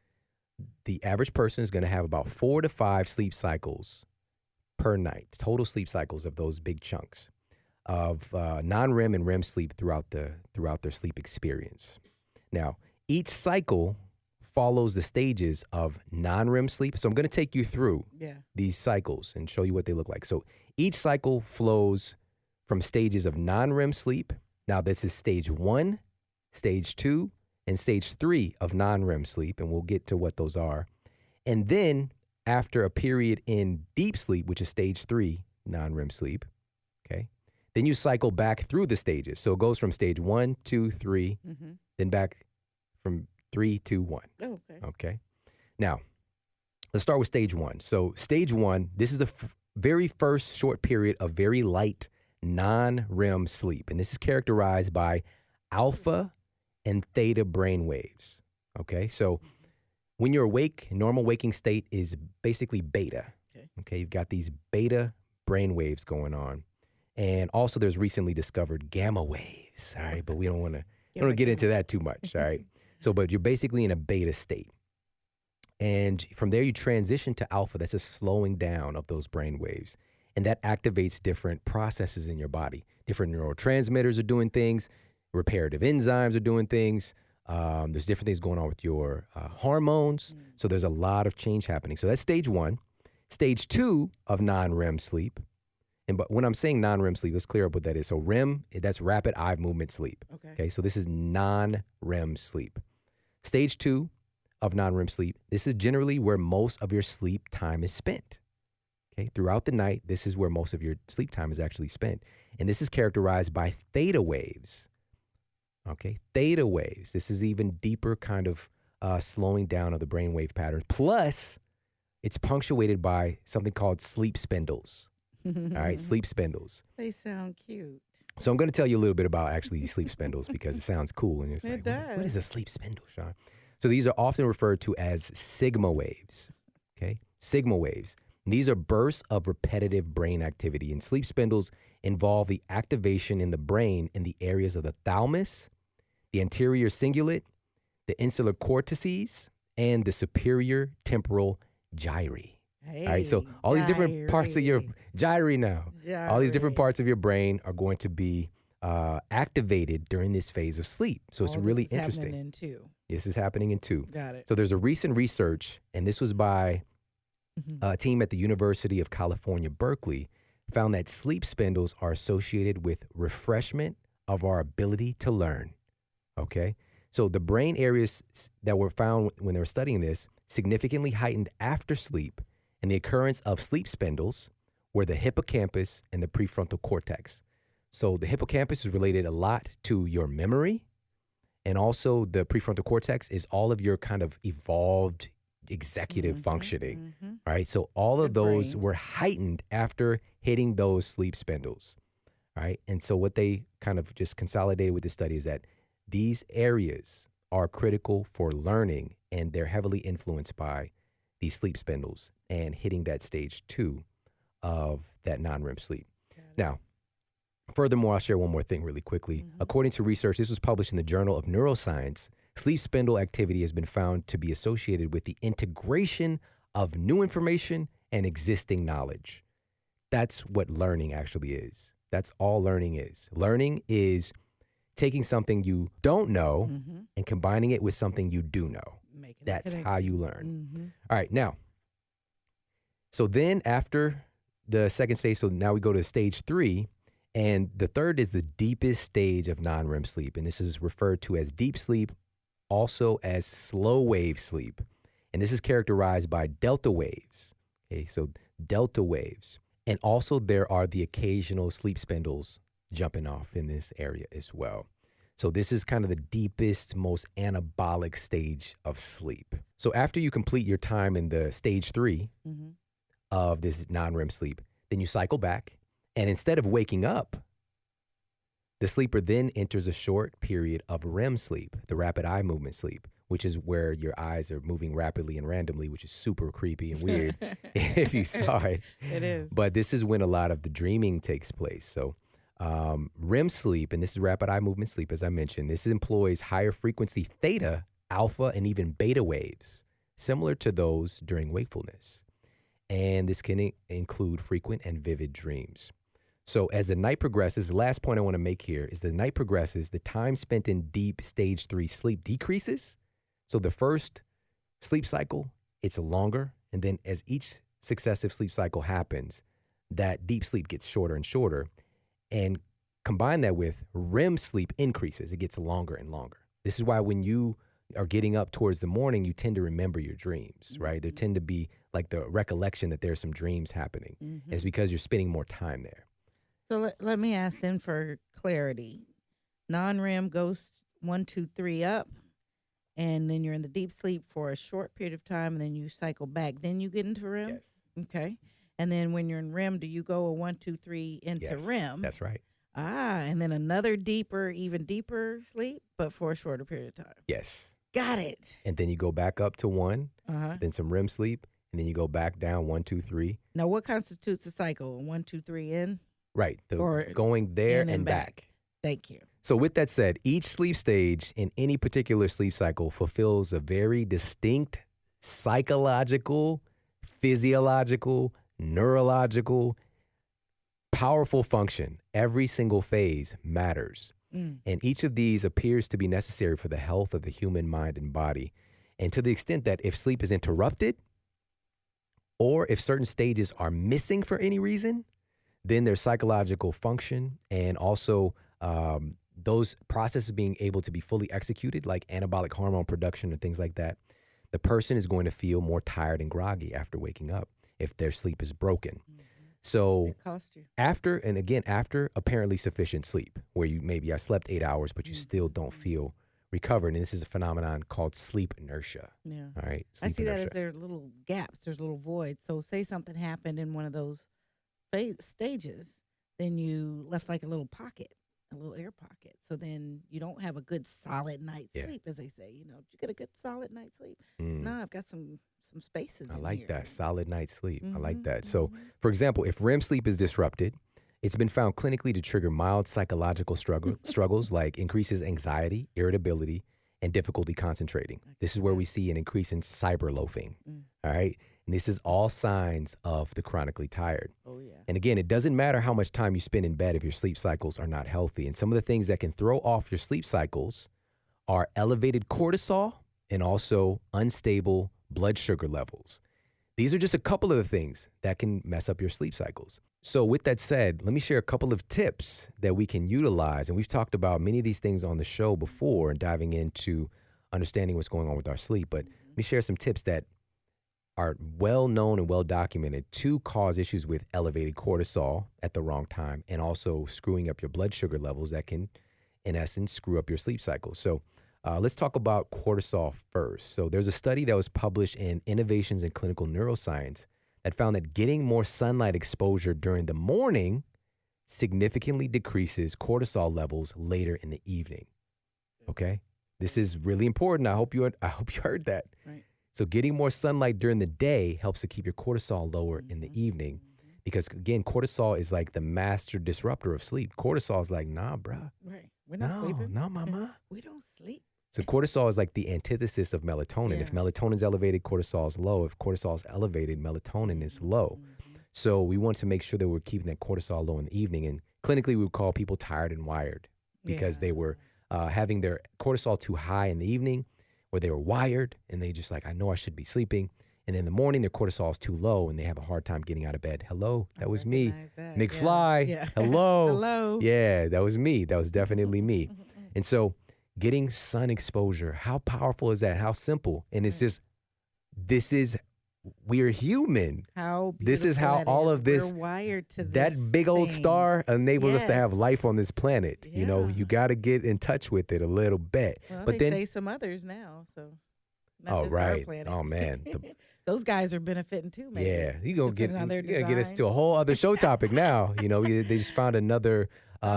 the average person is going to have about 4 to 5 sleep cycles per night, total sleep cycles of those big chunks of non-REM and REM sleep throughout their sleep experience. Now, each cycle follows the stages of non-REM sleep. So I'm going to take you through these cycles and show you what they look like. So each cycle flows from stages of non-REM sleep. Now, this is stage 1, stage 2, and stage 3 of non-REM sleep, and we'll get to what those are. And then after a period in deep sleep, which is stage 3 non-REM sleep, okay, then you cycle back through the stages. So it goes from stage 1, 2, 3, then back from 3, 2, 1. Oh, okay. Now, let's start with stage 1. So stage 1, this is the very first short period of very light non-REM sleep. And this is characterized by alpha and theta brain waves. Okay. So when you're awake, normal waking state is basically beta. Okay. You've got these beta brain waves going on. And also there's recently discovered gamma waves. All right. But we don't want to get into that too much. All right. So, but you're basically in a beta state. And from there, you transition to alpha. That's a slowing down of those brain waves. And that activates different processes in your body. Different neurotransmitters are doing things. Reparative enzymes are doing things. There's different things going on with your hormones. So there's a lot of change happening. So that's stage 1. Stage 2 of non-REM sleep. But when I'm saying non-REM sleep, let's clear up what that is. So REM, that's rapid eye movement sleep. Okay. So this is non-REM sleep. Stage 2 of non-REM sleep, this is generally where most of your sleep time is spent. Okay, throughout the night, this is where most of your sleep time is actually spent. And this is characterized by theta waves. Okay, theta waves. This is even deeper kind of slowing down of the brainwave pattern. Plus, it's punctuated by something called sleep spindles. All right, sleep spindles. They sound cute. So I'm going to tell you a little bit about actually sleep spindles because it sounds cool. And you're It like, what is a sleep spindle, Shawn? So these are often referred to as sigma waves. Okay, sigma waves. And these are bursts of repetitive brain activity. And sleep spindles involve the activation in the brain in the areas of the thalamus, the anterior cingulate, the insular cortices, and the superior temporal gyri. Hey, All right, so all these different parts of your gyre now, all these different parts of your brain are going to be activated during this phase of sleep. So it's really interesting. Happening in 2. This is happening in 2. Got it. So there's a recent research, and this was by a team at the University of California, Berkeley, found that sleep spindles are associated with refreshment of our ability to learn. Okay? So the brain areas that were found when they were studying this significantly heightened after sleep, and the occurrence of sleep spindles were the hippocampus and the prefrontal cortex. So the hippocampus is related a lot to your memory, and also the prefrontal cortex is all of your kind of evolved executive functioning, right? So all of those were heightened after hitting those sleep spindles, right? And so what they kind of just consolidated with the study is that these areas are critical for learning, and they're heavily influenced by these sleep spindles and hitting that stage 2 of that non-REM sleep. Now, furthermore, I'll share one more thing really quickly. According to research, this was published in the Journal of Neuroscience, sleep spindle activity has been found to be associated with the integration of new information and existing knowledge. That's what learning actually is. That's all learning is. Learning is taking something you don't know and combining it with something you do know. That's how you learn. All right, now, so then after the second stage, so now we go to stage 3, and the third is the deepest stage of non-REM sleep, and this is referred to as deep sleep, also as slow wave sleep, and this is characterized by delta waves. Okay, so delta waves, and also there are the occasional sleep spindles jumping off in this area as well. So this is kind of the deepest, most anabolic stage of sleep. So after you complete your time in the stage 3 of this non-REM sleep, then you cycle back, and instead of waking up, the sleeper then enters a short period of REM sleep, the rapid eye movement sleep, which is where your eyes are moving rapidly and randomly, which is super creepy and weird if you saw it. It is. But this is when a lot of the dreaming takes place. So REM sleep, and this is rapid eye movement sleep, as I mentioned, this employs higher frequency theta, alpha, and even beta waves, similar to those during wakefulness. And this can include frequent and vivid dreams. So as the night progresses, the last point I want to make here is the night progresses, the time spent in deep stage 3 sleep decreases. So the first sleep cycle, it's longer. And then as each successive sleep cycle happens, that deep sleep gets shorter and shorter. And combine that with REM sleep increases. It gets longer and longer. This is why when you are getting up towards the morning, you tend to remember your dreams, right? There tend to be like the recollection that there's some dreams happening. And it's because you're spending more time there. So let me ask then for clarity. Non-REM goes 1, 2, 3 up, and then you're in the deep sleep for a short period of time, and then you cycle back. Then you get into REM? Yes. Okay. And then when you're in REM, do you go a 1, 2, 3 into REM? That's right. And then another deeper, even deeper sleep, but for a shorter period of time. Yes. Got it. And then you go back up to 1, then some REM sleep, and then you go back down 1, 2, 3. Now, what constitutes a cycle? 1, 2, 3 in? Right. Going there and back. Thank you. So with that said, each sleep stage in any particular sleep cycle fulfills a very distinct psychological, physiological, neurological, powerful function. Every single phase matters. And each of these appears to be necessary for the health of the human mind and body. And to the extent that if sleep is interrupted, or if certain stages are missing for any reason, then their psychological function and also those processes being able to be fully executed, like anabolic hormone production and things like that, the person is going to feel more tired and groggy after waking up if their sleep is broken. So after apparently sufficient sleep, where I slept 8 hours, but you still don't feel recovered. And this is a phenomenon called sleep inertia. Yeah. All right. I see that as there are little gaps. There's little voids. So say something happened in one of those stages, then you left like a little pocket, a little air pocket. So then you don't have a good solid night's sleep, as they say. You get a good solid night's sleep. No, I've got some spaces. I like that solid night's sleep. I like that. So, for example, if REM sleep is disrupted, it's been found clinically to trigger mild psychological struggles like increases anxiety, irritability, and difficulty concentrating. This is where we see an increase in cyber loafing. All right. And this is all signs of the chronically tired. Oh, yeah. And again, it doesn't matter how much time you spend in bed if your sleep cycles are not healthy. And some of the things that can throw off your sleep cycles are elevated cortisol and also unstable blood sugar levels. These are just a couple of the things that can mess up your sleep cycles. So with that said, let me share a couple of tips that we can utilize. And we've talked about many of these things on the show before and diving into understanding what's going on with our sleep. But let me share some tips that are well known and well documented to cause issues with elevated cortisol at the wrong time and also screwing up your blood sugar levels that can, in essence, screw up your sleep cycle. So let's talk about cortisol first. So there's a study that was published in Innovations in Clinical Neuroscience that found that getting more sunlight exposure during the morning significantly decreases cortisol levels later in the evening. Okay? This is really important. I hope you heard that. Right. So getting more sunlight during the day helps to keep your cortisol lower in the evening because, again, cortisol is like the master disruptor of sleep. Cortisol is like, nah, bruh. Right. We're not sleeping. No, mama. We don't sleep. So cortisol is like the antithesis of melatonin. Yeah. If melatonin is elevated, cortisol is low. If cortisol is elevated, melatonin is low. So we want to make sure that we're keeping that cortisol low in the evening. And clinically, we would call people tired and wired because they were having their cortisol too high in the evening, or they were wired and they just like, I know I should be sleeping. And in the morning, their cortisol is too low and they have a hard time getting out of bed. Hello, that was me. McFly. Yeah. Hello. Hello. Yeah, that was me. That was definitely me. And so getting sun exposure, how powerful is that? How simple? And it's just, we're human. How this is how all of this, we're wired to that this big old thing. Star enables us to have life on this planet. Yeah. You know, you got to get in touch with it a little bit. Well, but they then say some others now, so not oh just our right, planet. oh man, those guys are benefiting too. Maybe. yeah, you gonna get us design. to a whole other show topic now. You know, they just found another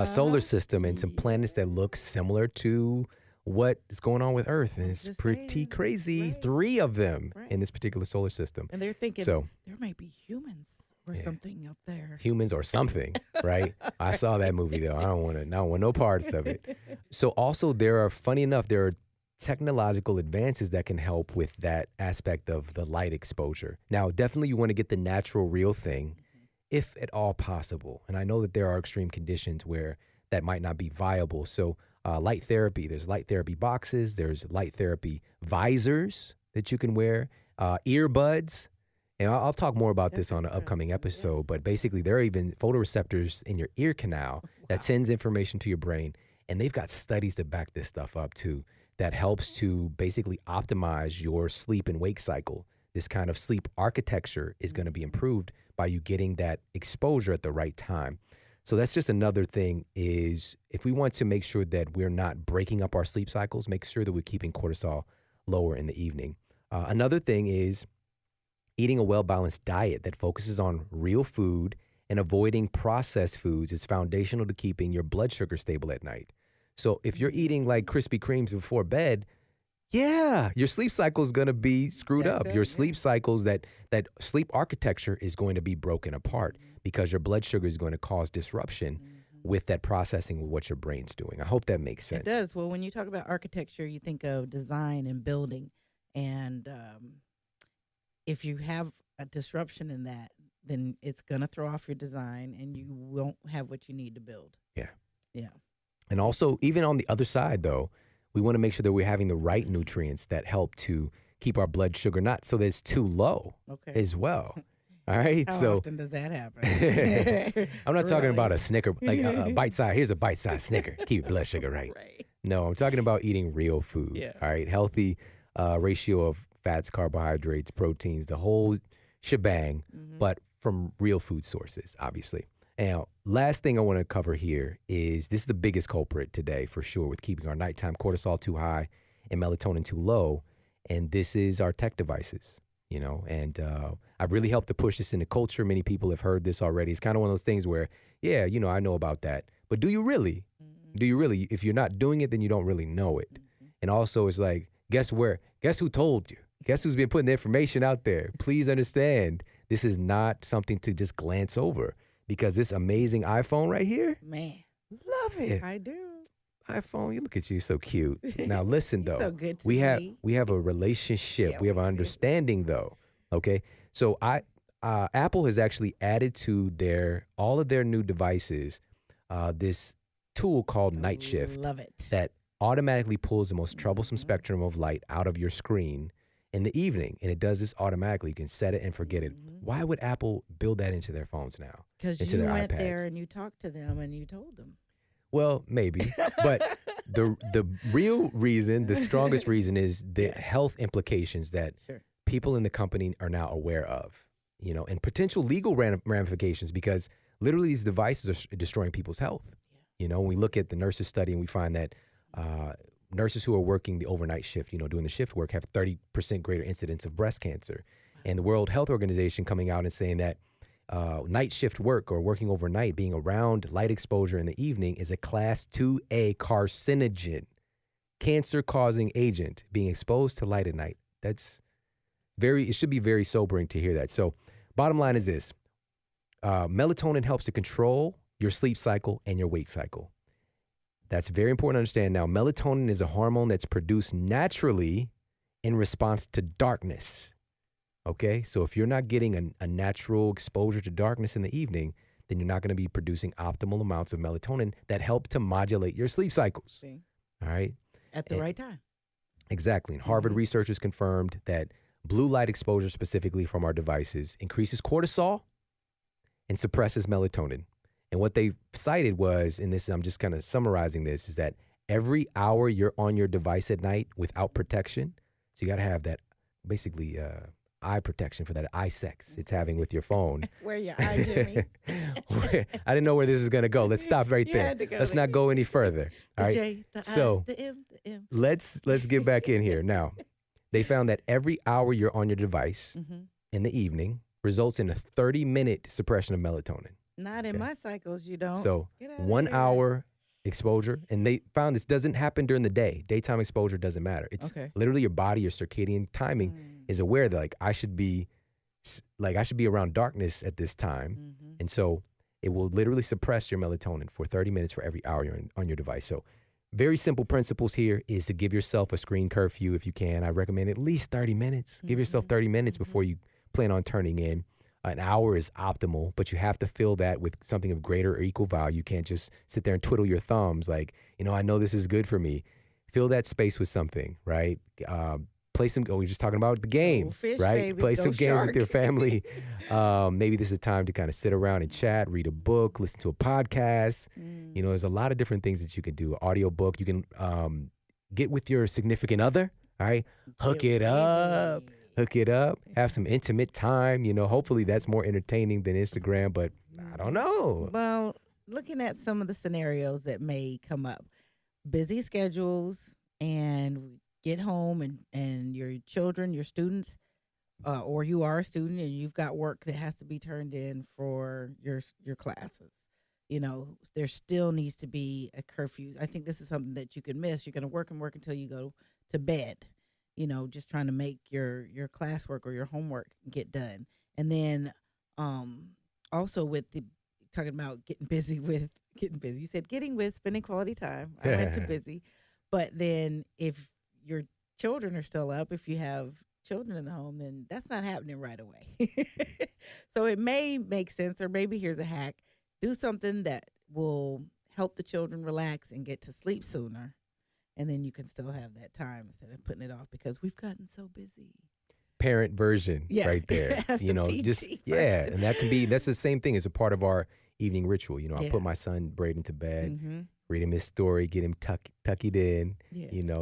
solar system and some planets that look similar to what is going on with Earth, and it's pretty crazy. Right. 3 of them Right. in this particular solar system. And they're thinking, So- there might be humans or something up there. Humans or something, right? I saw that movie though. I don't want no parts of it. So also funny enough, there are technological advances that can help with that aspect of the light exposure. Now, definitely you want to get the natural real thing if at all possible. And I know that there are extreme conditions where that might not be viable. So light therapy, there's light therapy boxes, there's light therapy visors that you can wear, earbuds. And I'll talk more about this on an upcoming episode, but basically there are even photoreceptors in your ear canal that sends information to your brain. And they've got studies to back this stuff up too, that helps to basically optimize your sleep and wake cycle. This kind of sleep architecture is going to be improved by you getting that exposure at the right time. So that's just another thing is if we want to make sure that we're not breaking up our sleep cycles, make sure that we're keeping cortisol lower in the evening. Another thing is eating a well-balanced diet that focuses on real food and avoiding processed foods is foundational to keeping your blood sugar stable at night. So if you're eating like Krispy Kremes before bed, yeah, your sleep cycle is going to be screwed up. Your sleep cycles, that sleep architecture is going to be broken apart because your blood sugar is going to cause disruption with that processing with what your brain's doing. I hope that makes sense. It does. Well, when you talk about architecture, you think of design and building. And if you have a disruption in that, then it's going to throw off your design and you won't have what you need to build. Yeah. Yeah. And also, even on the other side, though, we want to make sure that we're having the right nutrients that help to keep our blood sugar not so that it's too low as well. All right. How often does that happen? I'm not talking about a Snicker, like a bite size. Here's a bite size Snicker. Keep your blood sugar right. No, I'm talking about eating real food. Yeah. All right. Healthy ratio of fats, carbohydrates, proteins, the whole shebang, but from real food sources, obviously. Now, last thing I want to cover here is this is the biggest culprit today for sure with keeping our nighttime cortisol too high and melatonin too low. And this is our tech devices, you know, and I've really helped to push this into culture. Many people have heard this already. It's kind of one of those things where, yeah, you know, I know about that. But do you really? Do you really? If you're not doing it, then you don't really know it. And also it's like, guess who told you? Guess who's been putting the information out there? Please understand, this is not something to just glance over. Because this amazing iPhone right here, man, love it. I do. iPhone, you look at you, so cute. Now listen though, so good to we me. have a relationship. Yeah, we have an we do. understanding though. Okay, So Apple has actually added to all of their new devices this tool called Night Shift. Love it. That automatically pulls the most troublesome spectrum of light out of your screen in the evening. And it does this automatically. You can set it and forget it. Why would Apple build that into their phones now? Because you went there and you talked to them and you told them. Well, maybe. But the real reason, the strongest reason is the health implications that people in the company are now aware of, and potential legal ramifications, because literally these devices are destroying people's health. When we look at the nurses study and we find that nurses who are working the overnight shift, doing the shift work, have 30% greater incidence of breast cancer. And the World Health Organization coming out and saying that night shift work, or working overnight, being around light exposure in the evening, is a class 2A carcinogen, cancer-causing agent. Being exposed to light at night, it should be very sobering to hear that. So bottom line is this: melatonin helps to control your sleep cycle and your wake cycle. That's very important to understand. Now, melatonin is a hormone that's produced naturally in response to darkness. Okay, so if you're not getting a natural exposure to darkness in the evening, then you're not going to be producing optimal amounts of melatonin that help to modulate your sleep cycles. See? All right? At the right time. Exactly. And Harvard researchers confirmed that blue light exposure, specifically from our devices, increases cortisol and suppresses melatonin. And what they cited was, and this, I'm just kind of summarizing this, is that every hour you're on your device at night without protection, so you got to have that basically eye protection for that eye sex it's having with your phone. Where your eye, Jimmy? I didn't know where this is going to go. Let's stop right there. Let's not go any further. All right. J, the so I, the M, the M. Let's get back in here. Now, they found that every hour you're on your device in the evening results in a 30-minute suppression of melatonin. Not in my cycles, you don't. So 1 hour exposure, and they found this doesn't happen during the day. Daytime exposure doesn't matter. It's literally your body, your circadian timing is aware that I should be around darkness at this time. And so it will literally suppress your melatonin for 30 minutes for every hour you're on your device. So very simple principles here is to give yourself a screen curfew if you can. I recommend at least 30 minutes. Give yourself 30 minutes before you plan on turning in. An hour is optimal, but you have to fill that with something of greater or equal value. You can't just sit there and twiddle your thumbs like, I know this is good for me. Fill that space with something, right? Play some, we're just talking about the games, fish, right? Baby. Play Go some games shark. with your family. Maybe this is a time to kind of sit around and chat, read a book, listen to a podcast. There's a lot of different things that you can do. Audio book. You can get with your significant other, all right? Hook it up, have some intimate time. Hopefully that's more entertaining than Instagram, but I don't know. Well, looking at some of the scenarios that may come up, busy schedules, and get home and your children, your students, or you are a student and you've got work that has to be turned in for your classes. There still needs to be a curfew. I think this is something that you could miss. You're going to work and work until you go to bed. Just trying to make your classwork or your homework get done. And then also with talking about getting busy. You said getting with, spending quality time. I went to busy. But then if your children are still up, if you have children in the home, then that's not happening right away. So it may make sense, or maybe here's a hack. Do something that will help the children relax and get to sleep sooner. And then you can still have that time instead of putting it off because we've gotten so busy. Parent version right there. That's and that's the same thing as a part of our evening ritual. I put my son Braden to bed, read him his story, get him tucked in,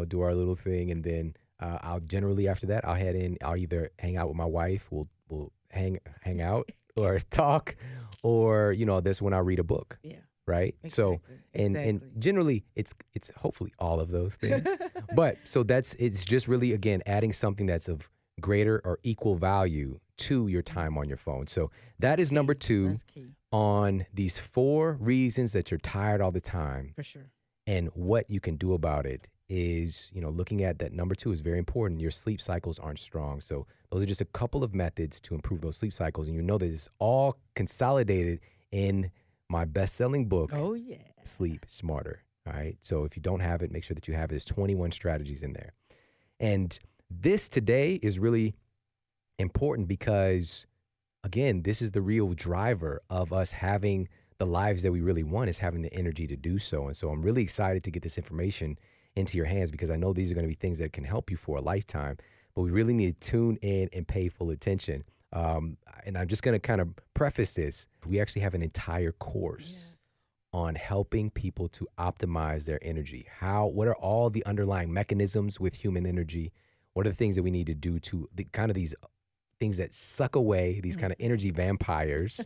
do our little thing. And then I'll generally after that, I'll head in, I'll either hang out with my wife, we'll hang out or talk, or, that's when I read a book. Yeah. Right. Exactly. So, and generally it's hopefully all of those things, but so it's just really, again, adding something that's of greater or equal value to your time on your phone. So that is number 2 on these 4 reasons that you're tired all the time. For sure. And what you can do about it is, looking at that number 2 is very important. Your sleep cycles aren't strong. So those are just a couple of methods to improve those sleep cycles. And that it's all consolidated in my best-selling book, Sleep Smarter. All right. So if you don't have it, make sure that you have it. There's 21 strategies in there. And this today is really important because, again, this is the real driver of us having the lives that we really want, is having the energy to do so. And so I'm really excited to get this information into your hands because I know these are going to be things that can help you for a lifetime, but we really need to tune in and pay full attention. And I'm just going to kind of preface this. We actually have an entire course on helping people to optimize their energy. What are all the underlying mechanisms with human energy? What are the things that we need to do to these things that suck away these kind of energy vampires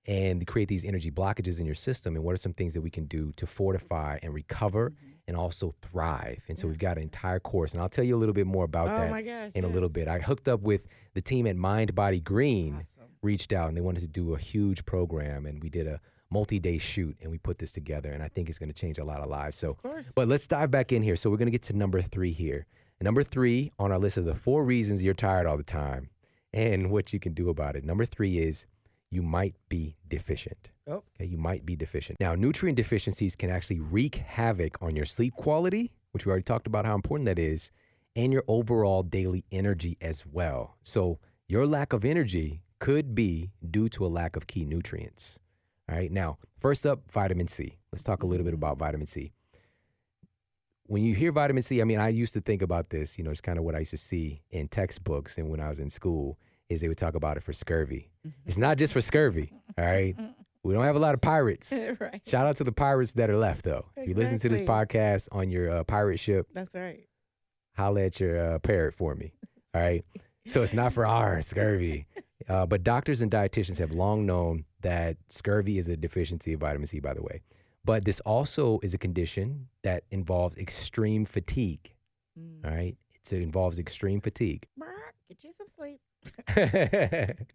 and create these energy blockages in your system? And what are some things that we can do to fortify and recover and also thrive? And so we've got an entire course, and I'll tell you a little bit more about that in a little bit. I hooked up with the team at Mind Body Green, reached out, and they wanted to do a huge program, and we did a multi-day shoot, and we put this together, and I think it's going to change a lot of lives. So, but let's dive back in here. So we're going to get to number 3 here. And number 3 on our list of the 4 reasons you're tired all the time and what you can do about it. Number 3 is you might be deficient. Okay, you might be deficient. Now, nutrient deficiencies can actually wreak havoc on your sleep quality, which we already talked about how important that is, and your overall daily energy as well. So your lack of energy could be due to a lack of key nutrients. All right, now, first up, vitamin C. Let's talk a little bit about vitamin C. When you hear vitamin C, I mean, I used to think about this, it's kind of what I used to see in textbooks and when I was in school, is they would talk about it for scurvy. It's not just for scurvy, all right? We don't have a lot of pirates. Right. Shout out to the pirates that are left, though. If you listen to this podcast on your pirate ship, that's right. Holla at your parrot for me, all right? So it's not for our scurvy. But doctors and dietitians have long known that scurvy is a deficiency of vitamin C, by the way. But this also is a condition that involves extreme fatigue, all right? It involves extreme fatigue. Get you some sleep.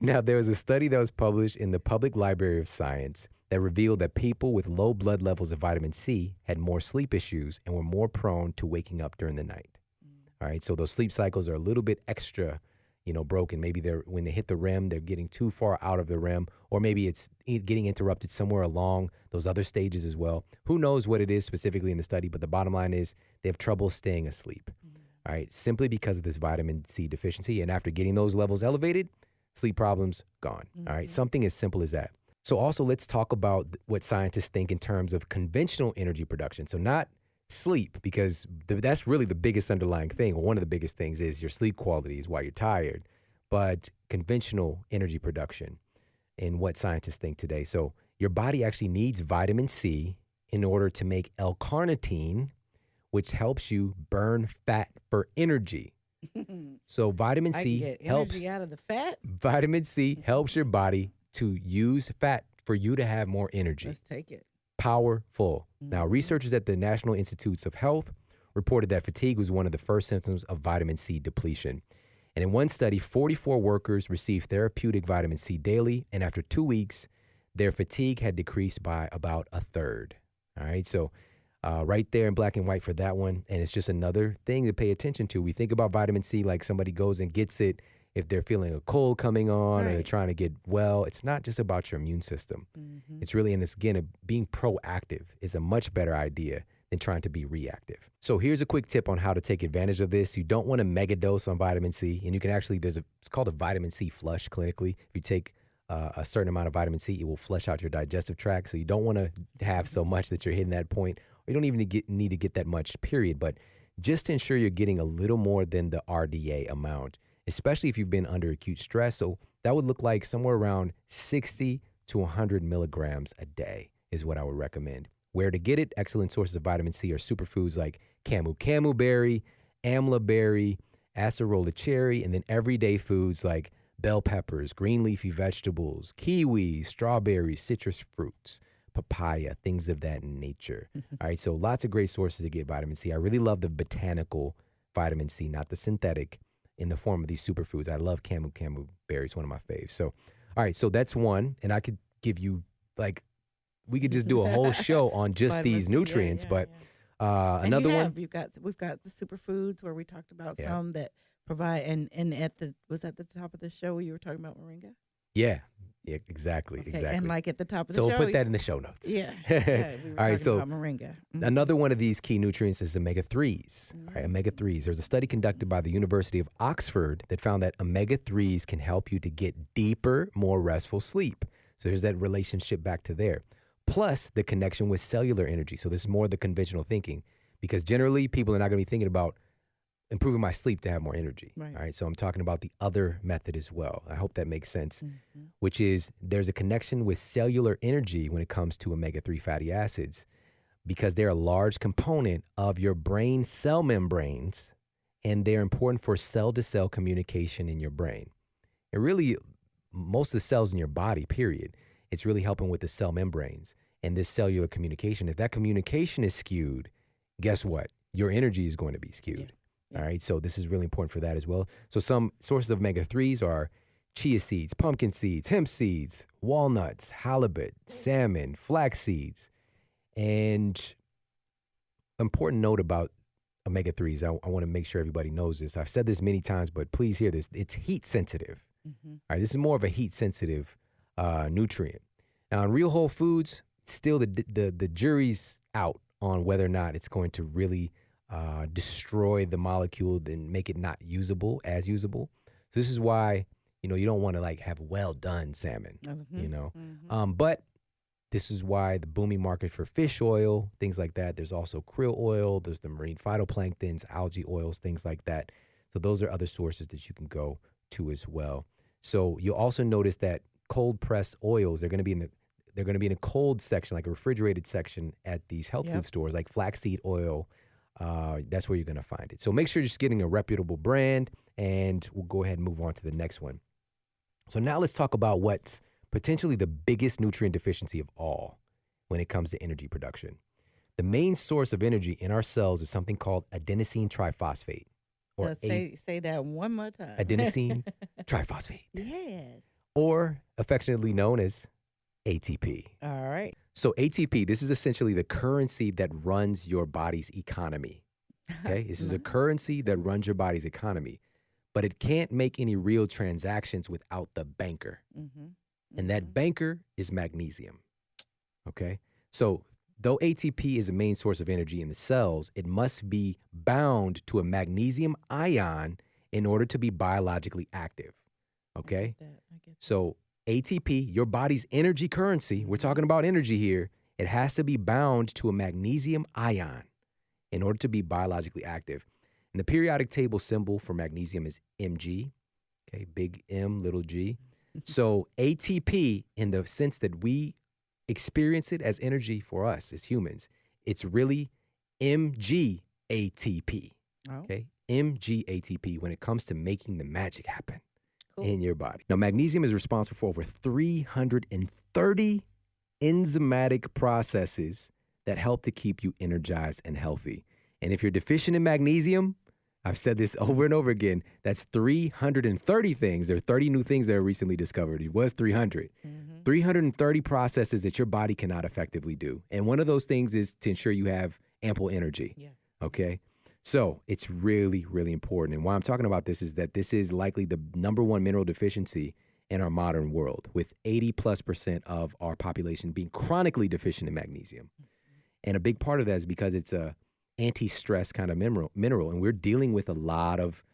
Now, there was a study that was published in the Public Library of Science that revealed that people with low blood levels of vitamin C had more sleep issues and were more prone to waking up during the night. All right, so those sleep cycles are a little bit extra, broken. Maybe when they hit the REM, they're getting too far out of the REM, or maybe it's getting interrupted somewhere along those other stages as well. Who knows what it is specifically in the study, but the bottom line is they have trouble staying asleep. All right, simply because of this vitamin C deficiency. And after getting those levels elevated, sleep problems gone. All right, something as simple as that. So also let's talk about what scientists think in terms of conventional energy production. So not sleep, because that's really the biggest underlying thing, or one of the biggest things is your sleep quality is why you're tired, but conventional energy production and what scientists think today. So your body actually needs vitamin C in order to make L-carnitine, which helps you burn fat for energy. So vitamin C get helps energy out of the fat. Vitamin C helps your body to use fat for you to have more energy. Let's take it. Powerful. Now, researchers at the National Institutes of Health reported that fatigue was one of the first symptoms of vitamin C depletion. And in one study, 44 workers received therapeutic vitamin C daily, and after 2 weeks, their fatigue had decreased by about a third. All right, so right there in black and white for that one. And it's just another thing to pay attention to. We think about vitamin C like somebody goes and gets it if they're feeling a cold coming on or they're trying to get well. It's not just about your immune system. It's really, and it's again, being proactive is a much better idea than trying to be reactive. So here's a quick tip on how to take advantage of this. You don't want to mega dose on vitamin C, and you can actually, it's called a vitamin C flush clinically. If you take a certain amount of vitamin C, it will flush out your digestive tract. So you don't want to have so much that you're hitting that point, or you don't even need to get that much, period. But just to ensure you're getting a little more than the RDA amount, especially if you've been under acute stress. So that would look like somewhere around 60 to 100 milligrams a day is what I would recommend. Where to get it? Excellent sources of vitamin C are superfoods like camu berry, amla berry, acerola cherry, and then everyday foods like bell peppers, green leafy vegetables, kiwis, strawberries, citrus fruits, papaya, things of that nature. All right, so lots of great sources to get vitamin C. I really love the botanical vitamin C, not the synthetic, in the form of these superfoods. I love camu berries, one of my faves. So, all right, so that's one, and I could give you we could just do a whole show on just these nutrients. Another one, we've got the superfoods where we talked about some that provide, and at the top of the show you were talking about moringa. Yeah, Yeah, exactly. Okay, Exactly. and like at the top of the So show. we'll put that in the show notes. Yeah. All We were right. talking So about moringa. another one of these key nutrients is omega-3s. All right, omega-3s. There's a study conducted by the University of Oxford that found that omega-3s can help you to get deeper, more restful sleep. So there's that relationship back to there. Plus the connection with cellular energy. So this is more the conventional thinking, because generally people are not going to be thinking about improving my sleep to have more energy. Right. All right. So I'm talking about the other method as well. I hope that makes sense, which is there's a connection with cellular energy when it comes to omega-3 fatty acids, because they're a large component of your brain cell membranes, and they're important for cell-to-cell communication in your brain. And really, most of the cells in your body, period, it's really helping with the cell membranes and this cellular communication. If that communication is skewed, guess what? Your energy is going to be skewed. Yeah. All right, so this is really important for that as well. So some sources of omega-3s are chia seeds, pumpkin seeds, hemp seeds, walnuts, halibut, salmon, flax seeds. And important note about omega-3s, I want to make sure everybody knows this. I've said this many times, but please hear this. It's heat sensitive. All right, this is more of a heat sensitive nutrient. Now, in real whole foods, still the jury's out on whether or not it's going to really destroy the molecule and make it not usable as usable. So this is why, you don't want to like have well done salmon, but this is why the booming market for fish oil, things like that. There's also krill oil. There's the marine phytoplanktons, algae oils, things like that. So those are other sources that you can go to as well. So you'll also notice that cold pressed oils, they're going to be in a cold section, like a refrigerated section at these health food stores, like flaxseed oil. That's where you're going to find it. So make sure you're just getting a reputable brand, and we'll go ahead and move on to the next one. So now let's talk about what's potentially the biggest nutrient deficiency of all when it comes to energy production. The main source of energy in our cells is something called adenosine triphosphate. Or say that one more time. Adenosine triphosphate. Yes. Or affectionately known as ATP. All right. So ATP, this is essentially the currency that runs your body's economy. Okay? This is a currency that runs your body's economy, but it can't make any real transactions without the banker. And that banker is magnesium. Okay? So though ATP is a main source of energy in the cells, it must be bound to a magnesium ion in order to be biologically active. Okay? I get that. So ATP, your body's energy currency, we're talking about energy here, it has to be bound to a magnesium ion in order to be biologically active. And the periodic table symbol for magnesium is Mg, okay, big M, little g. So ATP, in the sense that we experience it as energy for us as humans, it's really MgATP, okay? MgATP when it comes to making the magic happen in your body. Now, magnesium is responsible for over 330 enzymatic processes that help to keep you energized and healthy. And if you're deficient in magnesium, I've said this over and over again, that's 330 things. There are 30 new things that are recently discovered. It was 300. 330 processes that your body cannot effectively do. And one of those things is to ensure you have ample energy. Okay? So it's really, really important. And why I'm talking about this is that this is likely the #1 mineral deficiency in our modern world, with 80+% of our population being chronically deficient in magnesium. And a big part of that is because it's a anti-stress kind of mineral, and we're dealing with a lot of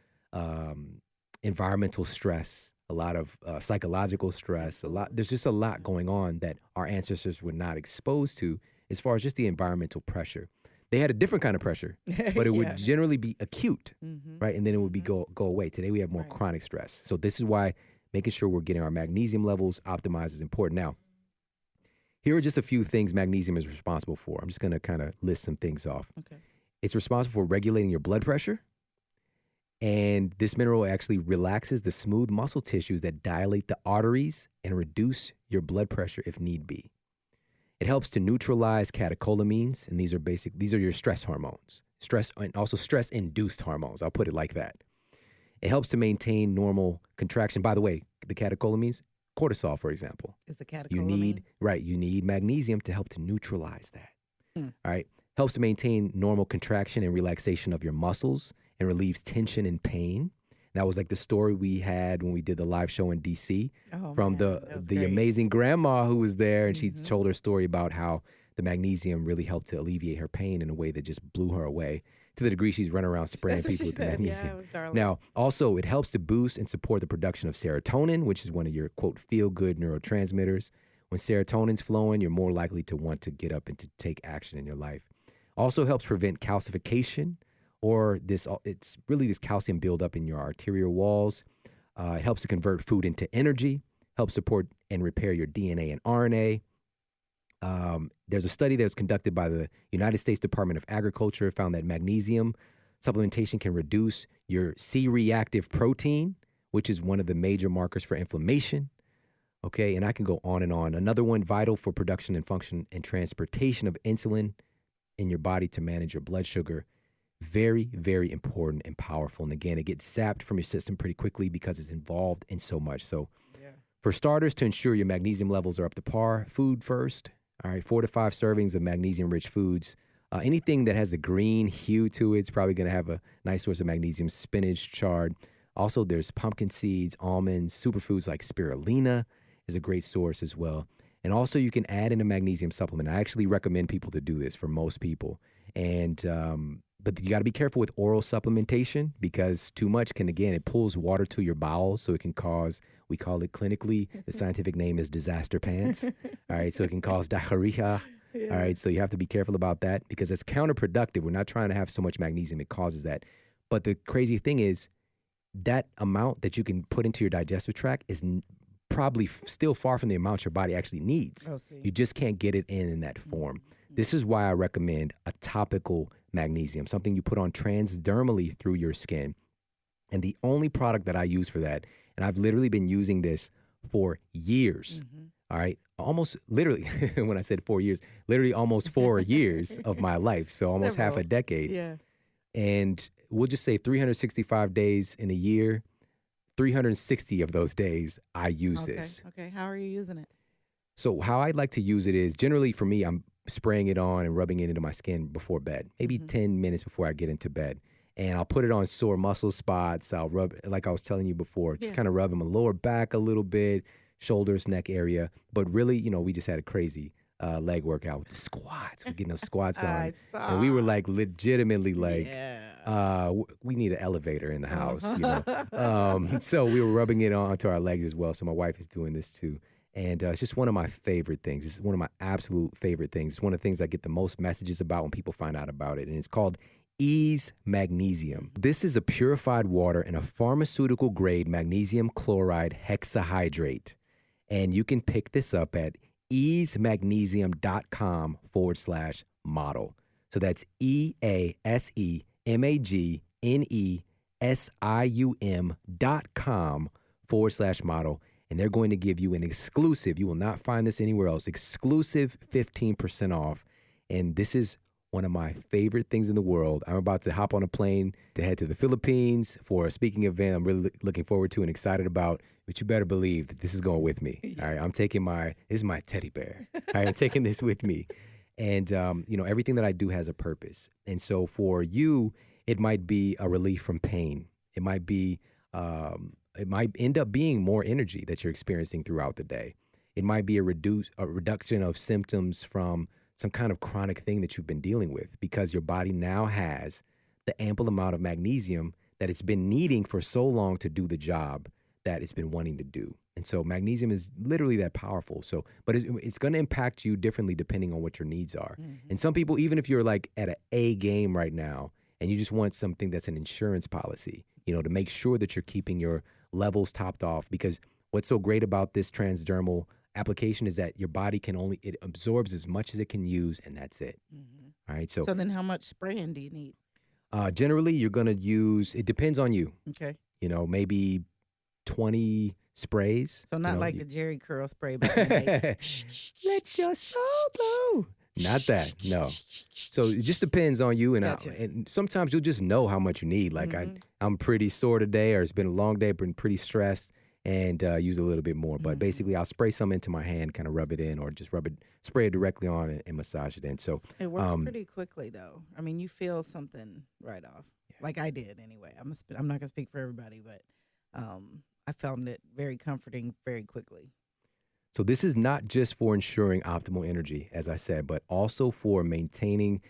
environmental stress, a lot of psychological stress, there's just a lot going on that our ancestors were not exposed to as far as just the environmental pressure. They had a different kind of pressure, but it would generally be acute, right? And then it would be go away. Today we have more chronic stress. So this is why making sure we're getting our magnesium levels optimized is important. Now, here are just a few things magnesium is responsible for. I'm just going to kind of list some things off. Okay. It's responsible for regulating your blood pressure. And this mineral actually relaxes the smooth muscle tissues that dilate the arteries and reduce your blood pressure if need be. It helps to neutralize catecholamines, and these are your stress hormones. Stress, and also stress-induced hormones. I'll put it like that. It helps to maintain normal contraction. By the way, the catecholamines, cortisol, for example. Is a catecholamine? You need magnesium to help to neutralize that. All right. Helps to maintain normal contraction and relaxation of your muscles and relieves tension and pain. That was like the story we had when we did the live show in DC from the great. amazing grandma who was there, and she told her story about how the magnesium really helped to alleviate her pain in a way that just blew her away, to the degree she's running around spraying people with the magnesium. Now, also, it helps to boost and support the production of serotonin, which is one of your, quote, feel-good neurotransmitters. When serotonin's flowing, you're more likely to want to get up and to take action in your life. Also helps prevent calcification, or it's really this calcium buildup in your arterial walls. It helps to convert food into energy, helps support and repair your DNA and RNA. There's a study that was conducted by the United States Department of Agriculture, found that magnesium supplementation can reduce your C-reactive protein, which is one of the major markers for inflammation. Okay, and I can go on and on. Another one, vital for production and function and transportation of insulin in your body to manage your blood sugar. Very, very important and powerful. And again, it gets sapped from your system pretty quickly because it's involved in so much. So for starters, to ensure your magnesium levels are up to par, food first. All right, 4 to 5 servings of magnesium-rich foods. Anything that has a green hue to it is probably going to have a nice source of magnesium. Spinach, chard. Also, there's pumpkin seeds, almonds, superfoods like spirulina is a great source as well. And also, you can add in a magnesium supplement. I actually recommend people to do this for most people. And but you got to be careful with oral supplementation, because too much can, again, it pulls water to your bowels, so it can cause, we call it clinically, the scientific name is disaster pants. All right, so it can cause diarrhea. Yeah. All right, so you have to be careful about that, because it's counterproductive. We're not trying to have so much magnesium, it causes that. But the crazy thing is, that amount that you can put into your digestive tract is probably still far from the amount your body actually needs. You just can't get it in that form. This is why I recommend a topical magnesium, something you put on transdermally through your skin. And the only product that I use for that, and I've literally been using this for years, all right, almost literally, when I said 4 years, literally almost 4 years of my life, so almost half a decade. Yeah. And we'll just say 365 days in a year, 360 of those days, I use this. Okay, how are you using it? So how I like to use it is, generally for me, I'm spraying it on and rubbing it into my skin before bed, maybe 10 minutes before I get into bed. And I'll put it on sore muscle spots. I'll rub, like I was telling you before, just kind of rub my lower back a little bit, shoulders, neck area. But really, you know, we just had a crazy leg workout with the squats. We're getting those squats on. And we were like legitimately like, we need an elevator in the house, you know. So we were rubbing it onto our legs as well. So my wife is doing this too. And it's just one of my favorite things. It's one of my absolute favorite things. It's one of the things I get the most messages about when people find out about it. And it's called Ease Magnesium. This is a purified water and a pharmaceutical grade magnesium chloride hexahydrate. And you can pick this up at easemagnesium.com/model. So that's EASEMAGNESIUM.com/model. And they're going to give you an exclusive, you will not find this anywhere else, exclusive 15% off. And this is one of my favorite things in the world. I'm about to hop on a plane to head to the Philippines for a speaking event I'm really looking forward to and excited about. But you better believe that this is going with me. All right, I'm taking this is my teddy bear. All right, I'm taking this with me. And, you know, everything that I do has a purpose. And so for you, it might be a relief from pain. It might be, it might end up being more energy that you're experiencing throughout the day. It might be a reduction of symptoms from some kind of chronic thing that you've been dealing with, because your body now has the ample amount of magnesium that it's been needing for so long to do the job that it's been wanting to do. And so magnesium is literally that powerful. So, but it's going to impact you differently depending on what your needs are. And some people, even if you're like at an A game right now and you just want something that's an insurance policy, you know, to make sure that you're keeping your levels topped off, because what's so great about this transdermal application is that your body it absorbs as much as it can use, and that's it. All right. So then how much spraying do you need? Generally, you're going to use, it depends on you. Okay. You know, maybe 20 sprays. So not like a Jerry curl spray, but like, let your soul blow. Not that, no. So it just depends on you, and, and sometimes you'll just know how much you need. Like I'm pretty sore today, or it's been a long day, been pretty stressed, and use a little bit more. But basically, I'll spray some into my hand, kind of rub it in, or just spray it directly on and massage it in. So it works pretty quickly, though. I mean, you feel something right off, like I did anyway. I'm not gonna speak for everybody, but I found it very comforting very quickly. So this is not just for ensuring optimal energy, as I said, but also for maintaining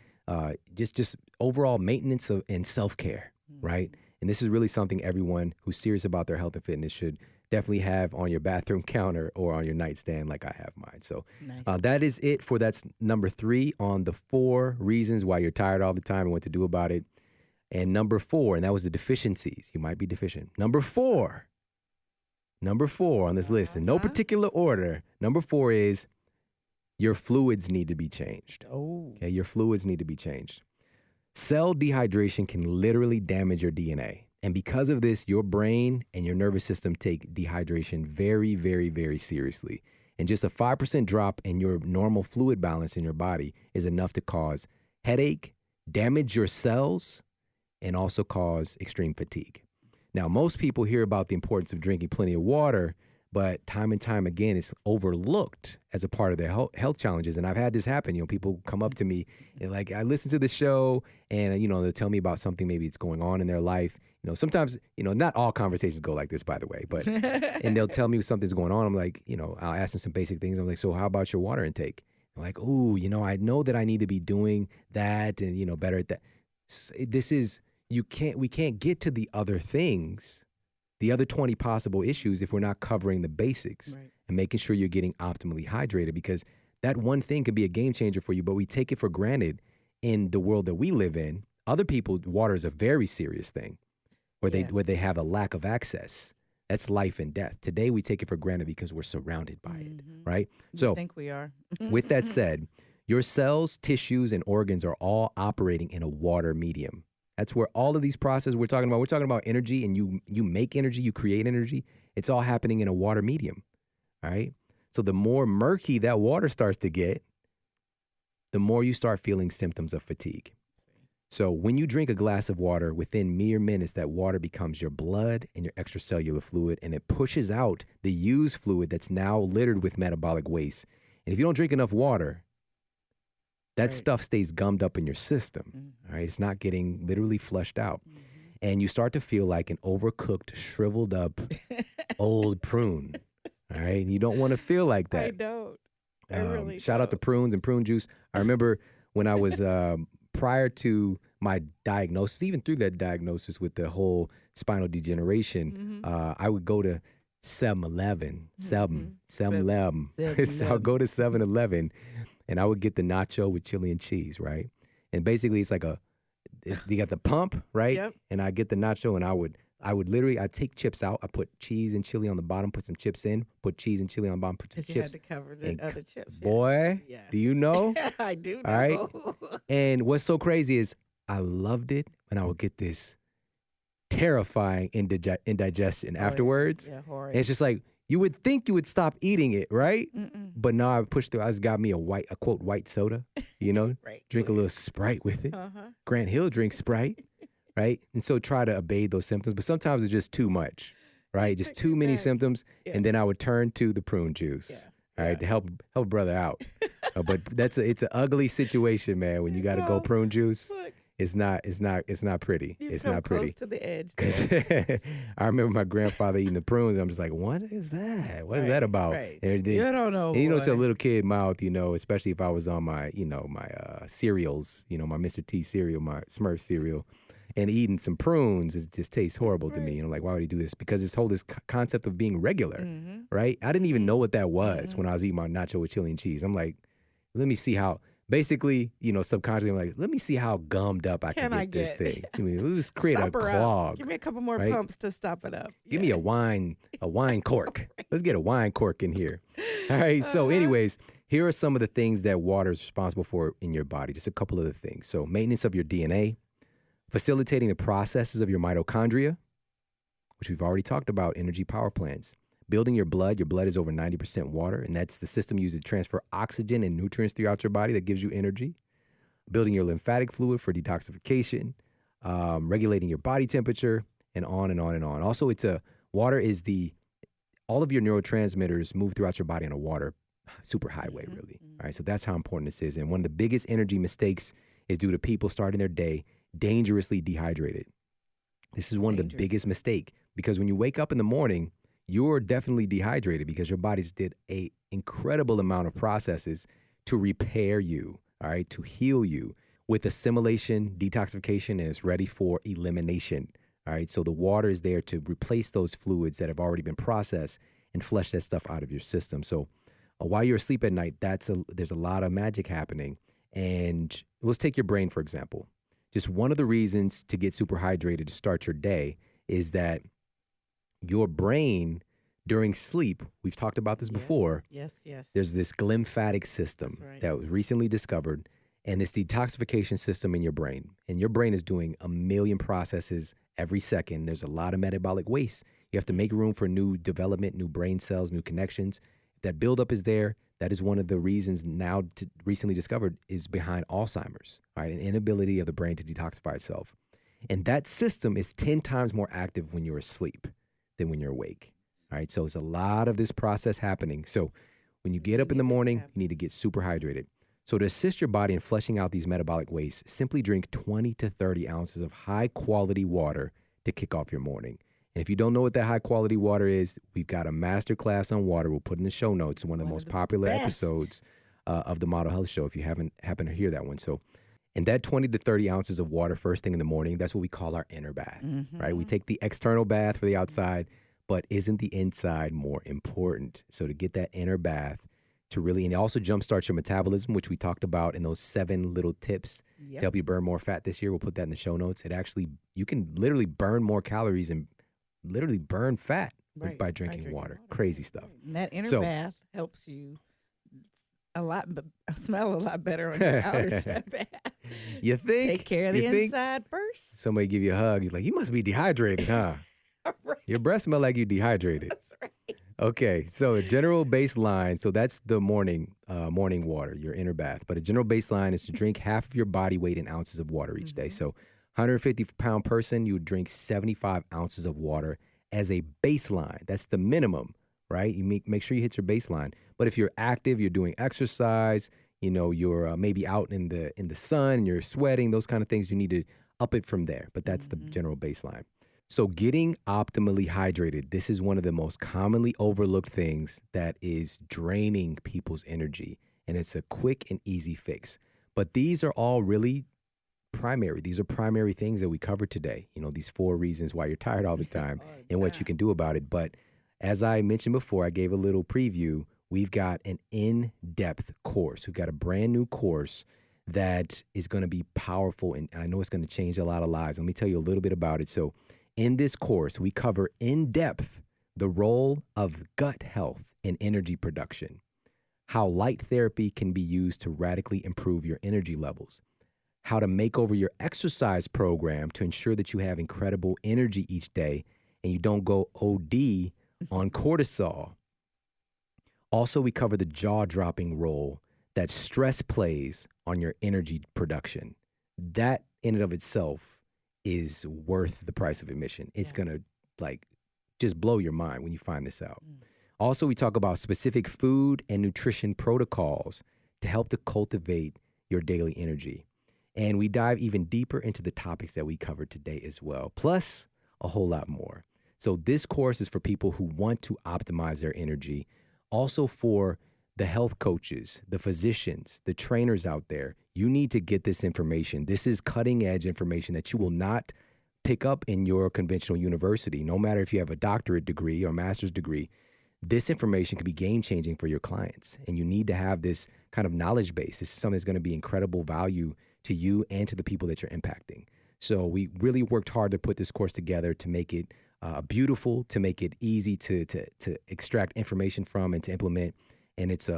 just overall maintenance and self-care, right? And this is really something everyone who's serious about their health and fitness should definitely have on your bathroom counter or on your nightstand like I have mine. So Nice. that is it for that's number 3 on the 4 reasons why you're tired all the time and what to do about it. And number 4, and that was the deficiencies. You might be deficient. Number 4 on this list, in no particular order, number 4 is your fluids need to be changed. Oh. Okay, your fluids need to be changed. Cell dehydration can literally damage your DNA. And because of this, your brain and your nervous system take dehydration very, very, very seriously. And just a 5% drop in your normal fluid balance in your body is enough to cause headache, damage your cells, and also cause extreme fatigue. Now, most people hear about the importance of drinking plenty of water, but time and time again, it's overlooked as a part of their health challenges. And I've had this happen. People come up to me and like, I listen to the show and, they'll tell me about something maybe it's going on in their life. Sometimes, not all conversations go like this, by the way, but, and they'll tell me something's going on. I'm like, I'll ask them some basic things. I'm like, so how about your water intake? I'm like, ooh, I know that I need to be doing that and, better at that. We can't get to the other things, the other 20 possible issues if we're not covering the basics and making sure you're getting optimally hydrated, because that one thing could be a game changer for you, but we take it for granted in the world that we live in. Other people, water is a very serious thing where they have a lack of access. That's life and death. Today, we take it for granted because we're surrounded by it, right? So I think we are. with that said, your cells, tissues, and organs are all operating in a water medium. That's where all of these processes we're talking about energy, and you make energy, you create energy. It's all happening in a water medium, all right? So the more murky that water starts to get, the more you start feeling symptoms of fatigue. So when you drink a glass of water, within mere minutes, that water becomes your blood and your extracellular fluid, and it pushes out the used fluid that's now littered with metabolic waste. And if you don't drink enough water, that stuff stays gummed up in your system, all right? It's not getting literally flushed out. And you start to feel like an overcooked, shriveled up old prune, all right? And you don't want to feel like that. I don't. I really shout out to prunes and prune juice. I remember when I was, prior to my diagnosis, even through that diagnosis with the whole spinal degeneration, I would go to 7-Eleven. So I'll go to 7-Eleven. And I would get the nacho with chili and cheese, right? And basically, it's like you got the pump, right? Yep. And I get the nacho, and I would literally, I take chips out. I put cheese and chili on the bottom, put some chips in, put cheese and chili on the bottom, put some chips. You had to cover the other chips. Boy, do you know? I do know. All right. And what's so crazy is I loved it when I would get this terrifying indigestion afterwards. Yeah, horrid. And it's just like, you would think you would stop eating it, right? But no, I pushed through. I just got me a quote white soda, drink a little Sprite with it. Grant Hill drinks Sprite, right? And so try to abate those symptoms. But sometimes it's just too much, right? Just too many symptoms. And then I would turn to the prune juice, all right, to help a brother out. But it's an ugly situation, man, when you got to go prune juice. Look. It's not pretty. It's not pretty. Close to the edge there. I remember my grandfather eating the prunes. I'm just like, what is that? What is that about? Right. And You don't know. and, it's a little kid mouth, especially if I was on my, my cereals, my Mr. T cereal, my Smurf cereal, and eating some prunes. It just tastes horrible to me. And I'm like, why would he do this? Because this whole concept of being regular, right? I didn't even know what that was when I was eating my nacho with chili and cheese. I'm like, let me see how. Basically, subconsciously, I'm like, let me see how gummed up I can get this thing. Let's create a clog. Give me a couple more pumps to stop it up. Give me a wine cork. Let's get a wine cork in here. All right. So anyways, here are some of the things that water is responsible for in your body. Just a couple of the things. So maintenance of your DNA, facilitating the processes of your mitochondria, which we've already talked about, energy power plants. Building your blood is over 90% water, and that's the system used to transfer oxygen and nutrients throughout your body that gives you energy. Building your lymphatic fluid for detoxification, regulating your body temperature, and on and on and on. Also, water is the all of your neurotransmitters move throughout your body on a water superhighway, really. All right, so that's how important this is. And one of the biggest energy mistakes is due to people starting their day dangerously dehydrated. This is one of the biggest mistakes, because when you wake up in the morning, you're definitely dehydrated because your body just did a incredible amount of processes to repair you, all right, to heal you with assimilation, detoxification, and it's ready for elimination. All right, so the water is there to replace those fluids that have already been processed and flush that stuff out of your system. So while you're asleep at night, there's a lot of magic happening. And let's take your brain, for example. Just one of the reasons to get super hydrated to start your day is that your brain during sleep, we've talked about this before. Yes. There's this glymphatic system that was recently discovered, and this detoxification system in your brain. And your brain is doing a million processes every second. There's a lot of metabolic waste. You have to make room for new development, new brain cells, new connections. If that buildup is there, that is one of the reasons now recently discovered is behind Alzheimer's, right? An inability of the brain to detoxify itself. And that system is 10 times more active when you're asleep than when you're awake. All right. So it's a lot of this process happening. So when you get up in the morning, you need to get super hydrated. So to assist your body in flushing out these metabolic wastes, simply drink 20 to 30 ounces of high quality water to kick off your morning. And if you don't know what that high quality water is, we've got a master class on water. We'll put in the show notes, one of the most popular episodes of the Model Health Show, if you haven't happened to hear that one. So, and that 20 to 30 ounces of water first thing in the morning, that's what we call our inner bath, right? We take the external bath for the outside, but isn't the inside more important? So to get that inner bath to really, and it also jumpstarts your metabolism, which we talked about in those 7 little tips to help you burn more fat this year. We'll put that in the show notes. It actually, you can literally burn more calories and literally burn fat by drinking water. Crazy stuff. And that inner bath helps you a lot, but smell a lot better on your outer bath. You think? Take care of the inside first. Somebody give you a hug. You're like, you must be dehydrated, huh? Right. Your breath smell like you dehydrated. That's right. Okay, so a general baseline. So that's the morning water, your inner bath. But a general baseline is to drink half of your body weight in ounces of water each day. So 150-pound person, you would drink 75 ounces of water as a baseline. That's the minimum, right? You make sure you hit your baseline. But if you're active, you're doing exercise, you're maybe out in the sun, you're sweating, those kind of things, you need to up it from there. But that's the general baseline. So getting optimally hydrated, this is one of the most commonly overlooked things that is draining people's energy. And it's a quick and easy fix. But these are all really primary. These are primary things that we covered today. These 4 reasons why you're tired all the time and what you can do about it. But as I mentioned before, I gave a little preview. We've got an in-depth course. We've got a brand new course that is going to be powerful. And I know it's going to change a lot of lives. Let me tell you a little bit about it. So in this course, we cover in depth the role of gut health in energy production, how light therapy can be used to radically improve your energy levels, how to make over your exercise program to ensure that you have incredible energy each day and you don't go OD on cortisol. Also, we cover the jaw-dropping role that stress plays on your energy production. That in and of itself is worth the price of admission. It's going to just blow your mind when you find this out. Also, we talk about specific food and nutrition protocols to help to cultivate your daily energy. And we dive even deeper into the topics that we covered today as well, plus a whole lot more. So this course is for people who want to optimize their energy, also for the health coaches, the physicians, the trainers out there. You need to get this information. This is cutting edge information that you will not pick up in your conventional university. No matter if you have a doctorate degree or master's degree, this information can be game changing for your clients. And you need to have this kind of knowledge base. This is something that's going to be incredible value to you and to the people that you're impacting. So we really worked hard to put this course together to make it beautiful, to make it easy to extract information from and to implement. And it's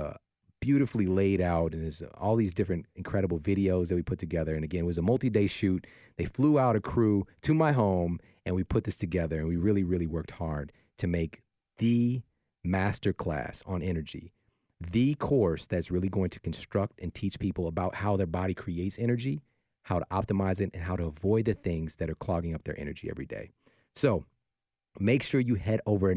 beautifully laid out, and there's all these different incredible videos that we put together. And again, it was a multi-day shoot. They flew out a crew to my home, and we put this together, and we really, really worked hard to make the masterclass on energy, the course that's really going to construct and teach people about how their body creates energy, how to optimize it, and how to avoid the things that are clogging up their energy every day. So make sure you head over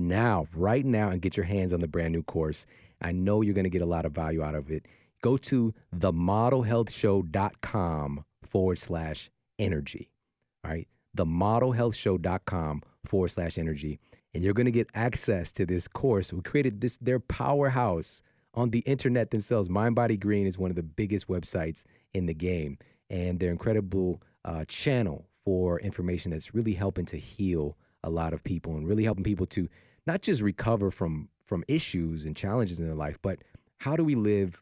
right now, and get your hands on the brand new course. I know you're going to get a lot of value out of it. Go to themodelhealthshow.com/energy. All right. Themodelhealthshow.com/energy. And you're going to get access to this course. We created their powerhouse on the internet themselves. Mind Body Green is one of the biggest websites in the game, and their incredible channel for information that's really helping to heal a lot of people and really helping people to not just recover from issues and challenges in their life, but how do we live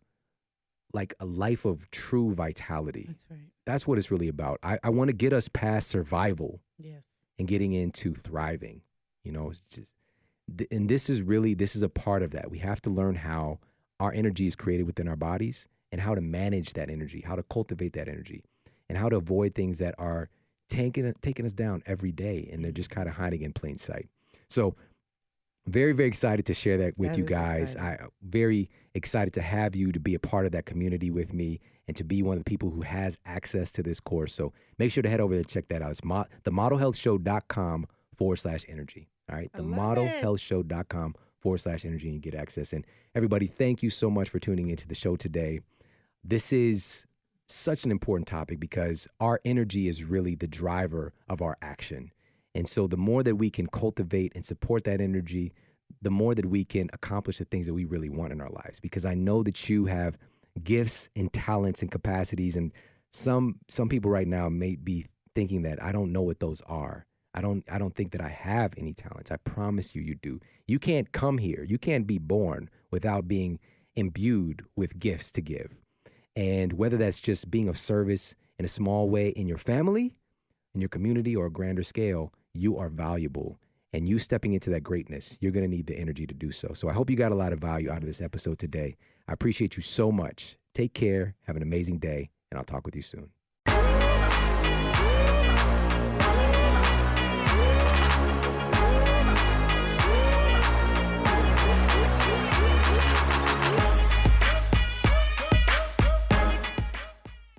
like a life of true vitality? That's right. That's what it's really about. I want to get us past survival, yes, and getting into thriving. It's just, and this is a part of that. We have to learn how our energy is created within our bodies and how to manage that energy, how to cultivate that energy, and how to avoid things that are taking us down every day, and they're just kind of hiding in plain sight. So very, very excited to share that with you guys. I'm very excited to have you to be a part of that community with me and to be one of the people who has access to this course. So make sure to head over there and check that out. It's themodelhealthshow.com/energy. All right. Themodelhealthshow.com/energy, and you get access. And everybody, thank you so much for tuning into the show today. This is such an important topic because our energy is really the driver of our action. And so the more that we can cultivate and support that energy, the more that we can accomplish the things that we really want in our lives. Because I know that you have gifts and talents and capacities, and some people right now may be thinking that I don't know what those are. I don't think that I have any talents. I promise you, you do. You can't come here. You can't be born without being imbued with gifts to give. And whether that's just being of service in a small way in your family, in your community, or a grander scale, you are valuable. And you stepping into that greatness, you're going to need the energy to do so. So I hope you got a lot of value out of this episode today. I appreciate you so much. Take care. Have an amazing day, and I'll talk with you soon.